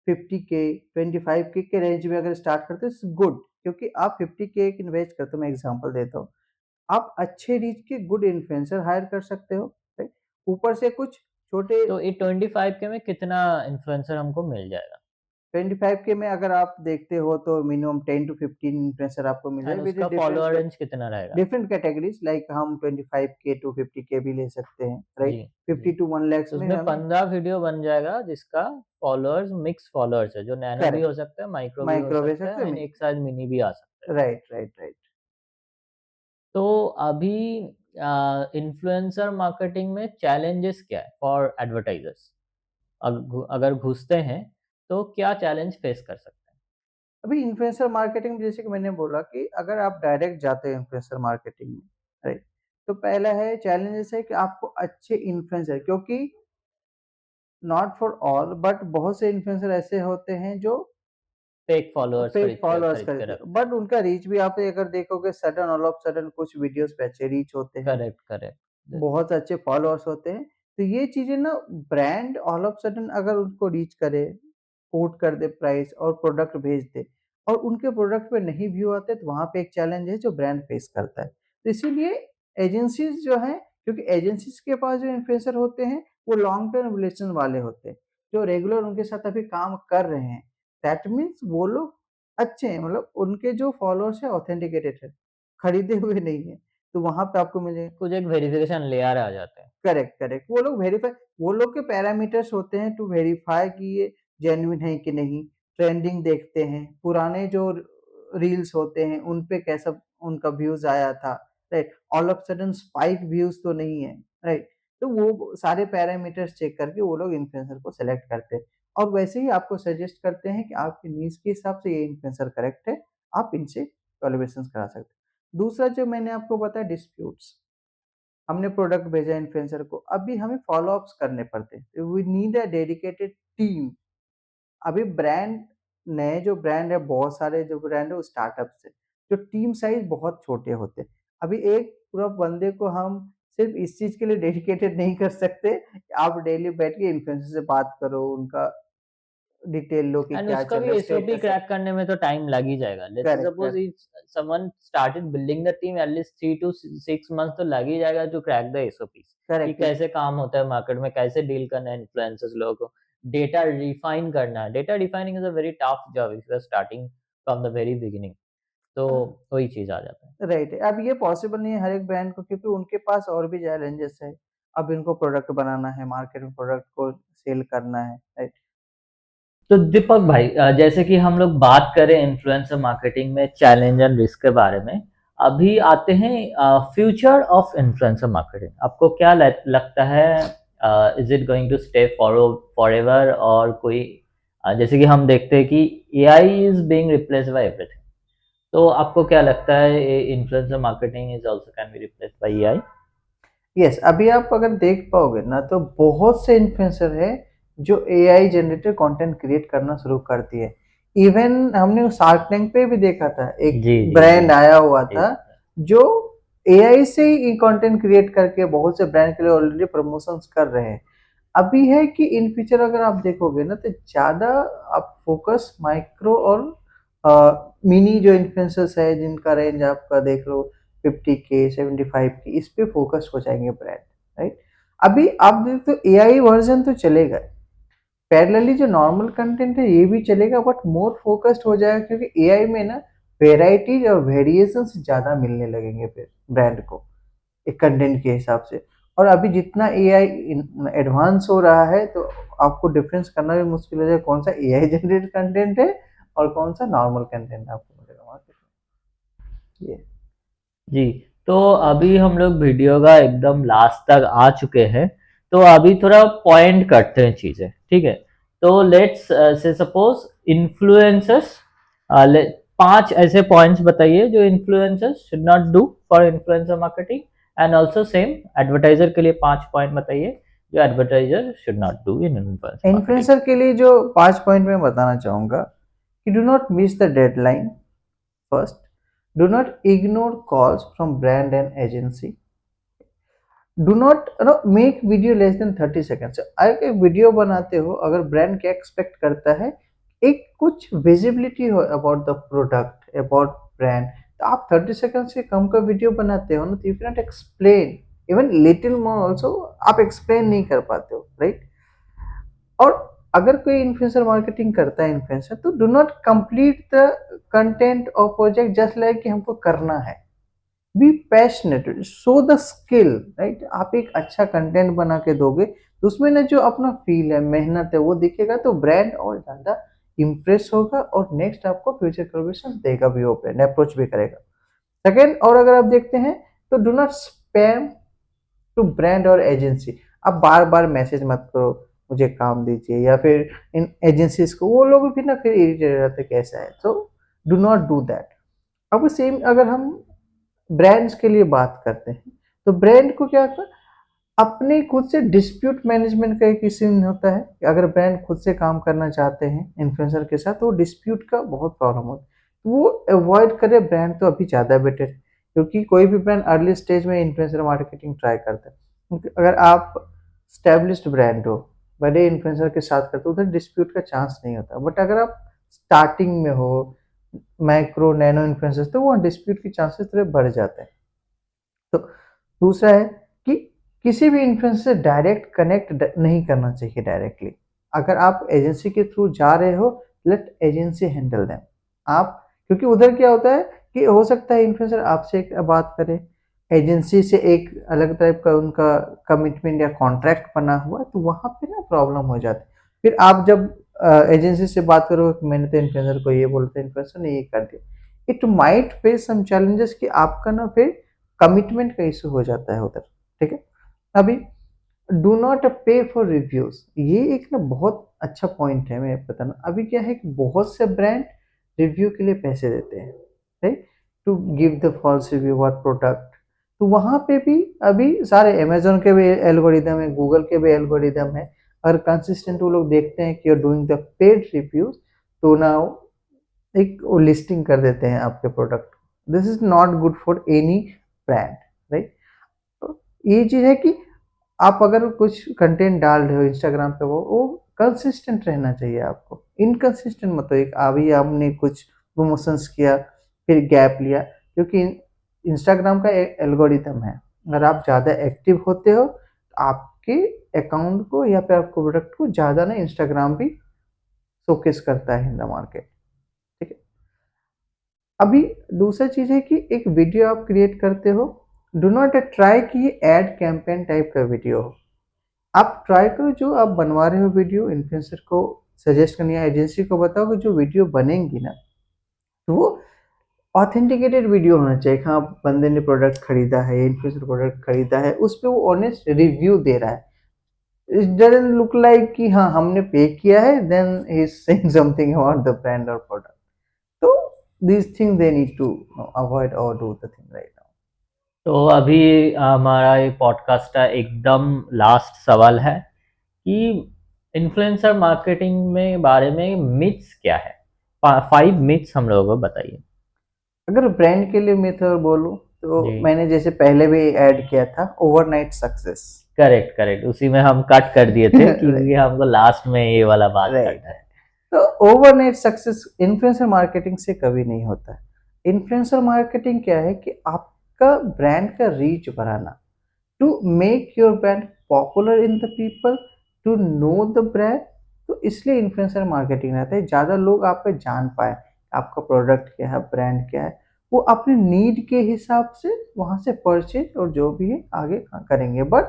50K, 25K के रेंज में अगर स्टार्ट करते हो, इट्स गुड, क्योंकि आप 50K इन्वेस्ट करते हो, मैं एग्ज़ाम्पल देता हूँ। आप अच्छे रीच के गुड इन्फ्लुएंसर हायर कर सकते हो, राइट? ऊपर से कुछ छोटे तो ये 25 के में कितना इन्फ्लुएंसर हमको मिल जाएगा? 25K में अगर आप देखते हो तो मिनिमम 10 टू 15 इन्फ्लुएंसर आपको मिल एंड जाए विद उसका फॉलोअर रेंज कितना रहेगा? डिफरेंट कैटेगरीज़, लाइक हम 25K टू 50K भी ले सकते हैं, जी, राइट? जी। 50 टू 1 लाख तो में उसमें हमें 15 वीडियो बन जाएगा जिसका फॉलोअर्स मिक्स फॉलोअर्स है, जो नैनो भी करेक्ट, हो सकता है, माइक्रो भी हो माइक्रो भी सकता सकते है हैं एंड एक साइज़ मिनी भी आ सकता है। Right, right, right. तो अभी इन्फ्लुएंसर मार्केटिंग में चैलेंजेस क्या है फॉर एडवर्टाइजर्स? अगर घुसते हैं, तो क्या चैलेंज फेस कर सकते हैं? अभी इन्फ्लुएंसर मार्केटिंग में जैसे कि मैंने बोला कि अगर आप डायरेक्ट जाते हो इन्फ्लुएंसर मार्केटिंग में, राइट? तो पहला है चैलेंजेस है कि आपको अच्छे इन्फ्लुएंसर, क्योंकि नॉट फॉर ऑल बट बहुत से इन्फ्लुएंसर ऐसे होते हैं जो फेक फॉलोअर्स फेक खरीद के फॉलोअर्स खरीद के करते हैं, रखते हैं। बट उनका रीच भी आप अगर देखोगे सडन ऑल ऑफ सडन कुछ वीडियोस पे अच्छे रीच होते हैं, करेक्ट, करेक्ट। बहुत अच्छे फॉलोअर्स होते हैं। तो ये चीज़ें ना, ब्रांड ऑल ऑफ सडन अगर उनको रीच करे, कोट कर दे प्राइस और प्रोडक्ट भेज दे और उनके प्रोडक्ट पे नहीं व्यू आते, तो वहाँ पे एक चैलेंज है जो ब्रांड फेस करता है। तो इसीलिए एजेंसीज़ जो हैं, क्योंकि एजेंसीज़ के पास जो इन्फ्लुएंसर होते हैं, वो लॉन्ग टर्म रिलेशन वाले होते हैं, जो रेगुलर उनके साथ अभी काम कर रहे हैं। दैट मीन्स वो लोग अच्छे हैं, मतलब उनके जो फॉलोअर्स हैं ऑथेंटिकेटेड है, खरीदे हुए नहीं है। तो वहाँ पे आपको मिलेगा। कुछ एक वेरिफिकेशन लेयर आ जाते हैं। Correct, correct. वो लोग के पैरामीटर्स होते हैं टू वेरीफाई कि ये जेन्युइन है कि नहीं। ट्रेंडिंग देखते हैं, पुराने जो रील्स होते हैं, उन पे कैसा उनका व्यूज़ आया था, right? All of sudden spike views तो नहीं है, राइट? तो वो सारे पैरामीटर्स चेक करके वो लोग इन्फ्लुएंसर को सेलेक्ट करते हैं और वैसे ही आपको सजेस्ट करते हैं कि आपकी नीड्स के हिसाब से ये इन्फ्लुएंसर करेक्ट है, आप इनसे कोलैबोरेशंस करा सकते हैं। दूसरा जो मैंने आपको बताया, डिस्प्यूट्स। हमने प्रोडक्ट भेजा इन्फ्लुएंसर को, अभी हमें फॉलो अप्स करने पड़ते हैं। We need a dedicated team. अभी ब्रांड, नए जो ब्रांड है, बहुत सारे जो ब्रांड है वो स्टार्टअप्स है, जो टीम साइज़ बहुत छोटे होते हैं। अभी एक पूरा बंदे को हम सिर्फ़ इस चीज़ के लिए डेडिकेटेड नहीं कर सकते, आप डेली बैठ के इन्फ्लुएंसर से बात करो, उनका डिटेल लो कि एंड क्या उसका चल भी रहा है, एसओपी स्टेटस है। क्रैक करने में तो टाइम लग ही जाएगा। Let's say correct, suppose correct, if someone started building the team, at least 3 to 6 months तो लग ही जाएगा टू क्रैक द एसओपीज़ कि करेक्ट। कैसे काम होता है मार्केट में, कैसे डील करना है इन्फ्लुएंसर्स लोगों को, डेटा रिफाइन करना है। Data refining is a very tough job if you are starting from the very beginning. तो वही चीज़ आ जाता है। राइट। अब ये पॉसिबल नहीं है हर एक ब्रांड को, क्योंकि उनके पास और भी चैलेंजेस है। अब इनको प्रोडक्ट बनाना है, मार्केट में प्रोडक्ट को सेल करना है, राइट? तो दीपक भाई, जैसे कि हम लोग बात करें इन्फ्लुएंसर मार्केटिंग में चैलेंज एंड रिस्क के बारे में, अभी आते हैं फ्यूचर ऑफ इन्फ्लुएंसर मार्केटिंग। आपको क्या लगता है, is it going to stay forever, और कोई जैसे कि हम देखते हैं कि AI is being replaced by everything, तो आपको क्या लगता है influencer marketing is also can be replaced by AI? Yes, अभी आप अगर देख पाओगे ना तो बहुत से इन्फ्लुएंसर हैं जो एआई जनरेटेड कंटेंट क्रिएट करना शुरू कर दिए। इवन हमने शार्क टैंक पे भी देखा था, एक जी जी जी ब्रांड आया हुआ जी। था जो एआई से ही कंटेंट क्रिएट करके बहुत से ब्रांड के लिए ऑलरेडी प्रमोशंस कर रहे हैं। अभी है कि इन फ्यूचर अगर आप देखोगे ना तो ज़्यादा आप फोकस माइक्रो और मिनी जो इन्फ्लुएंसर्स है जिनका रेंज आपका देख लो 50K 75K, इस पे फोकस हो जाएंगे ब्रांड, राइट? अभी आप देखते तो एआई वर्जन तो चलेगा, पैरेलली जो नॉर्मल कंटेंट है ये भी चलेगा, बट मोर फोकस्ड हो जाएगा, क्योंकि एआई में ना वेराइटीज और वेरिएशंस ज़्यादा मिलने लगेंगे फिर ब्रांड को एक कंटेंट के हिसाब से। और अभी जितना एआई एडवांस हो रहा है तो आपको डिफरेंस करना भी मुश्किल हो जाएगा कौन सा एआई जनरेटेड कंटेंट है और कौन सा नॉर्मल कंटेंट आपको मिलेगा मार्केट में। ये जी, तो अभी हम लोग वीडियो का एकदम लास्ट तक आ चुके हैं, तो अभी थोड़ा पॉइंट करते हैं चीज़ें, ठीक है? तो लेट्स से सपोज इन्फ्लुएंसर्स, 5 ऐसे पॉइंट्स बताइए जो influencers should not do for influencer marketing, and also same advertiser के लिए 5 पॉइंट बताइए जो advertiser should not do in influencer marketing. Influencer के लिए जो 5 पॉइंट में बताना चाहूँगा कि do not miss the deadline first, do not ignore calls from brand and agency, do not make video less than 30 seconds. अगर एक वीडियो बनाते हो, अगर ब्रांड क्या एक्सपेक्ट करता है एक कुछ विजिबिलिटी हो about the product about brand, तो आप 30 सेकेंड्स से कम का वीडियो बनाते हो ना तो you can not explain even little more also, आप एक्सप्लेन नहीं कर पाते हो, राइट? और अगर कोई इन्फ्लुएंसर मार्केटिंग करता है इन्फ्लुएंसर, तो do not complete the content और प्रोजेक्ट जस्ट लाइक कि हमको करना है। Be passionate, show the skill, right? आप एक अच्छा कंटेंट बना के दोगे तो उसमें ना जो अपना फील है मेहनत है वो दिखेगा, तो ब्रांड और ज़्यादा इम्प्रेस होगा और नेक्स्ट आपको फ्यूचर कोलैबोरेशन देगा भी, वो ब्रांड अप्रोच भी करेगा। सेकेंड, और अगर आप देखते हैं तो do not spam to brand और एजेंसी। आप बार बार मैसेज मत करो मुझे काम दीजिए, या फिर इन एजेंसीज को, वो लोग भी ना फिर इरिटेट रहते कैसा है, so do not do that. अब सेम अगर हम ब्रांड्स के लिए बात करते हैं तो ब्रांड को क्या होता है अपने खुद से डिस्प्यूट मैनेजमेंट का एक सीन होता है कि अगर ब्रांड खुद से काम करना चाहते हैं इन्फ्लुएंसर के साथ तो वो डिस्प्यूट का बहुत प्रॉब्लम होता है, तो वो अवॉइड करे ब्रांड तो अभी ज़्यादा बेटर है, क्योंकि कोई भी ब्रांड अर्ली स्टेज में इन्फ्लुएंसर मार्केटिंग ट्राई करता है, क्योंकि अगर आप स्टैब्लिश्ड ब्रांड हो बड़े इन्फ्लुएंसर के साथ करते हो उधर डिस्प्यूट का चांस नहीं होता, बट अगर आप स्टार्टिंग में हो माइक्रो नैनो इन्फ्लुएंसर्स तो वो डिस्प्यूट के चांसेस थोड़े बढ़ जाते हैं। तो दूसरा है कि किसी भी इन्फ्लुएंसर से डायरेक्ट कनेक्ट नहीं करना चाहिए डायरेक्टली। अगर आप एजेंसी के थ्रू जा रहे हो, लेट एजेंसी हैंडल देम। आप, क्योंकि उधर क्या होता है कि हो सकता है इन्फ्लुएंसर आपसे एक बात करे, एजेंसी से एक अलग टाइप का उनका कमिटमेंट या कॉन्ट्रैक्ट बना हुआ है, तो वहाँ पे ना प्रॉब्लम हो जाती है। फिर आप जब एजेंसी से बात करो कि मैंने तो इन्फ्लुएंसर को ये बोला था, इन्फ्लुएंसर ने ये कर दिया, it might face some challenges कि आपका ना फिर कमिटमेंट का इशू हो जाता है उधर, ठीक है? अभी डू नॉट पे फॉर रिव्यूज, ये एक ना बहुत अच्छा पॉइंट है मैं बताना। अभी क्या है कि बहुत से ब्रांड रिव्यू के लिए पैसे देते हैं, right? To give the false review about product, तो वहाँ पे भी अभी सारे अमेजोन के भी एल्गोरिदम है, गूगल के भी एल्गोरिदम है, अगर कंसिस्टेंट वो लोग देखते हैं कि you are doing the paid reviews, तो ना एक वो लिस्टिंग कर देते हैं आपके product. This is not good for any brand, right? ये चीज़ है कि आप अगर कुछ कंटेंट डाल रहे हो इंस्टाग्राम पे वो कंसिस्टेंट रहना चाहिए आपको, इनकंसिस्टेंट मत हो। एक अभी आपने कुछ प्रमोशंस किया फिर गैप लिया, क्योंकि इंस्टाग्राम का एल्गोरिदम है, अगर आप ज़्यादा एक्टिव होते हो तो आपके अकाउंट को या फिर आपके प्रोडक्ट को ज़्यादा ना इंस्टाग्राम भी शोकेस करता है इन द मार्केट, ठीक है? अभी दूसरा चीज़ है कि एक वीडियो आप क्रिएट करते हो, डू नॉट ट्राई कि ये एड कैंपेन टाइप का वीडियो हो। आप ट्राई करो जो आप बनवा रहे हो वीडियो इन्फ्लुएंसर को सजेस्ट करनी या एजेंसी को बताओ कि जो वीडियो बनेंगी ना, तो वो ऑथेंटिकेटेड वीडियो होना चाहिए। हाँ, बंदे ने प्रोडक्ट खरीदा है, इन्फ्लुएंसर प्रोडक्ट खरीदा है, उस पे वो ऑनेस्ट रिव्यू दे रहा है। इट डजंट लुक लाइक कि हाँ, हमने पे किया है then he is saying something about the brand और प्रोडक्ट। तो these thing they need to avoid और do the thing right now. तो अभी हमारा ये पॉडकास्ट का एकदम लास्ट सवाल है कि इन्फ्लुएंसर मार्केटिंग में बारे में मिथ्स क्या है? 5 मिथ्स हम लोगों को बताइए। अगर ब्रांड के लिए मेथड बोलूँ तो जी, मैंने जैसे पहले भी ऐड किया था, ओवरनाइट सक्सेस। Correct, correct. उसी में हम कट कर दिए थे राइट, क्योंकि हमको लास्ट में ये वाला बात राइट। करना है। तो ओवरनाइट सक्सेस इन्फ्लुएंसर मार्केटिंग से कभी नहीं होता है। इन्फ्लुएंसर मार्केटिंग क्या है कि आपका ब्रांड का रीच बढ़ाना, to make your brand popular in the people, to know the brand. तो इसलिए इन्फ्लुएंसर मार्केटिंग रहता है, ज़्यादा लोग आप पे जान पाए आपका प्रोडक्ट क्या है, ब्रांड क्या है। वो अपने नीड के हिसाब से वहाँ से परचेज और जो भी है आगे करेंगे। बट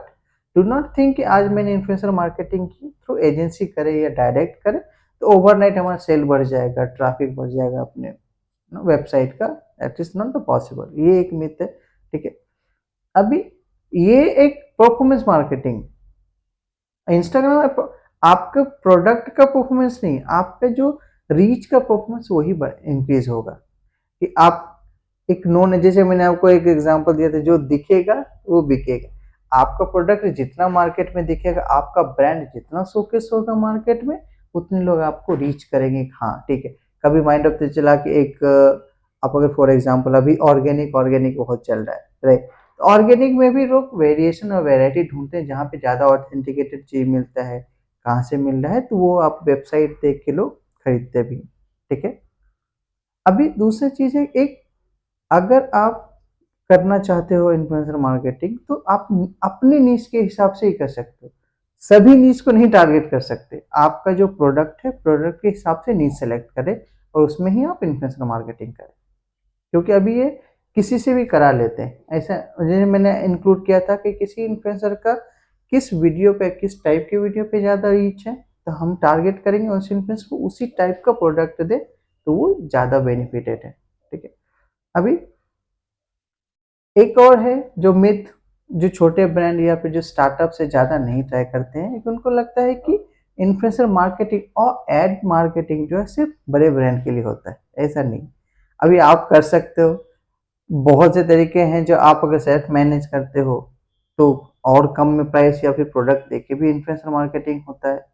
डू नॉट थिंक कि आज मैंने इन्फ्लुएंसर मार्केटिंग की थ्रू एजेंसी करे या डायरेक्ट करे तो ओवरनाइट हमारा सेल बढ़ जाएगा, ट्रैफिक बढ़ जाएगा अपने वेबसाइट का। That is not the possible, ये एक मिथ है। ठीक है। अभी ये एक परफॉर्मेंस मार्केटिंग, इंस्टाग्राम पे आपका प्रोडक्ट का परफॉर्मेंस नहीं, आप पे जो रीच का परफॉर्मेंस वही इंक्रीज होगा। कि आप एक नोन, जैसे मैंने आपको एक एग्जांपल दिया था, जो दिखेगा वो बिकेगा। आपका प्रोडक्ट जितना मार्केट में दिखेगा, आपका ब्रांड जितना शोकेस होगा मार्केट में, उतने लोग आपको रीच करेंगे। हाँ ठीक है। कभी माइंड ऑफ चला कि एक आप अगर फॉर एग्जांपल अभी ऑर्गेनिक ऑर्गेनिक बहुत चल रहा है, राइट। ऑर्गेनिक में भी लोग वेरिएशन और वैरायटी ढूंढते हैं, जहाँ पे ज़्यादा ऑथेंटिकेटेड चीज मिलता है, कहाँ से मिल रहा है, तो वो आप वेबसाइट देख के लोग खरीदते भी। ठीक है। अभी दूसरी चीज है, एक अगर आप करना चाहते हो इन्फ्लुएंसर मार्केटिंग, तो आप अपने नीश के हिसाब से ही कर सकते हो। सभी नीश को नहीं टारगेट कर सकते। आपका जो प्रोडक्ट है, प्रोडक्ट के हिसाब से नीश सेलेक्ट करें और उसमें ही आप इन्फ्लुएंसर मार्केटिंग करें। क्योंकि अभी ये किसी से भी करा लेते हैं। ऐसा जैसे मैंने इंक्लूड किया था कि किसी इन्फ्लुएंसर का किस वीडियो पे, किस टाइप के वीडियो पे ज़्यादा रीच है, तो हम टारगेट करेंगे उस इन्फ्लुएंसर को, उसी टाइप का प्रोडक्ट दे तो वो ज़्यादा बेनिफिटेड है। ठीक है। अभी एक और है जो मिथ, जो छोटे ब्रांड या फिर जो स्टार्टअप से ज़्यादा नहीं ट्राई करते हैं, कि उनको लगता है कि इन्फ्लुएंसर मार्केटिंग और एड मार्केटिंग जो है सिर्फ बड़े ब्रांड के लिए होता है। ऐसा नहीं। अभी आप कर सकते हो, बहुत से तरीके हैं जो आप अगर सेल्फ मैनेज करते हो तो और कम में प्राइस या फिर प्रोडक्ट देके भी इन्फ्लुएंसर मार्केटिंग होता है।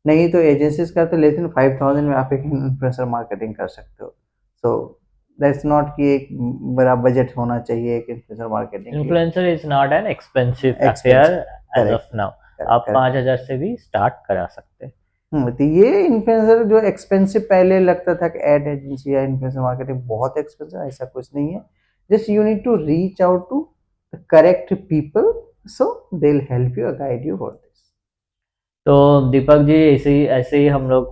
नहीं तो एजेंसीज करते, लेकिन 5000 में आप एक इन्फ्लुएंसर मार्केटिंग कर सकते हो। सो दैट्स नॉट कि एक बड़ा बजट होना चाहिए एक इन्फ्लुएंसर मार्केटिंग के लिए। Influencer is not an expensive affair expensive. As of correct, now. Correct, आप करेक्ट। 5,000 से भी स्टार्ट करा सकते हैं। तो ये इन्फ्लुएंसर जो एक्सपेंसिव पहले लगता था कि एड एजेंसी या इन्फ्लुएंसर मार्केटिंग बहुत एक्सपेंसिव, ऐसा कुछ नहीं है। Just you need to reach out to the correct people, so they will help you, guide you for this. तो दीपक जी, ऐसे ही हम लोग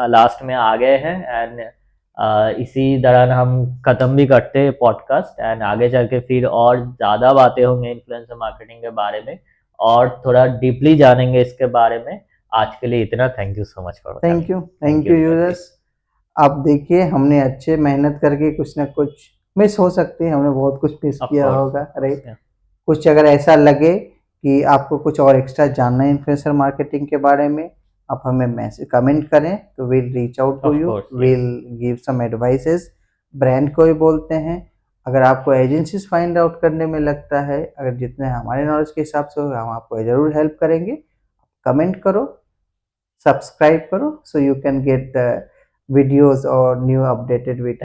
लास्ट में आ गए हैं एंड इसी दौरान हम ख़त्म भी करते हैं पॉडकास्ट एंड आगे चल के फिर और ज़्यादा बातें होंगे इन्फ्लुएंसर मार्केटिंग के बारे में और थोड़ा डीपली जानेंगे इसके बारे में। आज के लिए इतना। Thank you so much for coming. Thank thank you you Deepak ji. Users. आप देखिए, हमने अच्छे मेहनत करके कुछ ना कुछ मिस हो सकती है, हमने बहुत कुछ मिस ऑफ किया कोर्स, होगा, ऑफ कोर्स। राइट। कुछ अगर ऐसा लगे कि आपको कुछ और एक्स्ट्रा जानना है इन्फ्लुएंसर मार्केटिंग के बारे में, आप हमें मैसेज कमेंट करें तो will reach out to of you, course, will yes. Give some advices. Brand को ही बोलते हैं। अगर आपको एजेंसीज फाइंड आउट करने में लगता है, अगर जितने हमारे नॉलेज के हिसाब से होगा, हम आपको ज़रूर हेल्प करेंगे। कमेंट करो, सब्सक्राइब करो, so you can get the videos or new updated videos.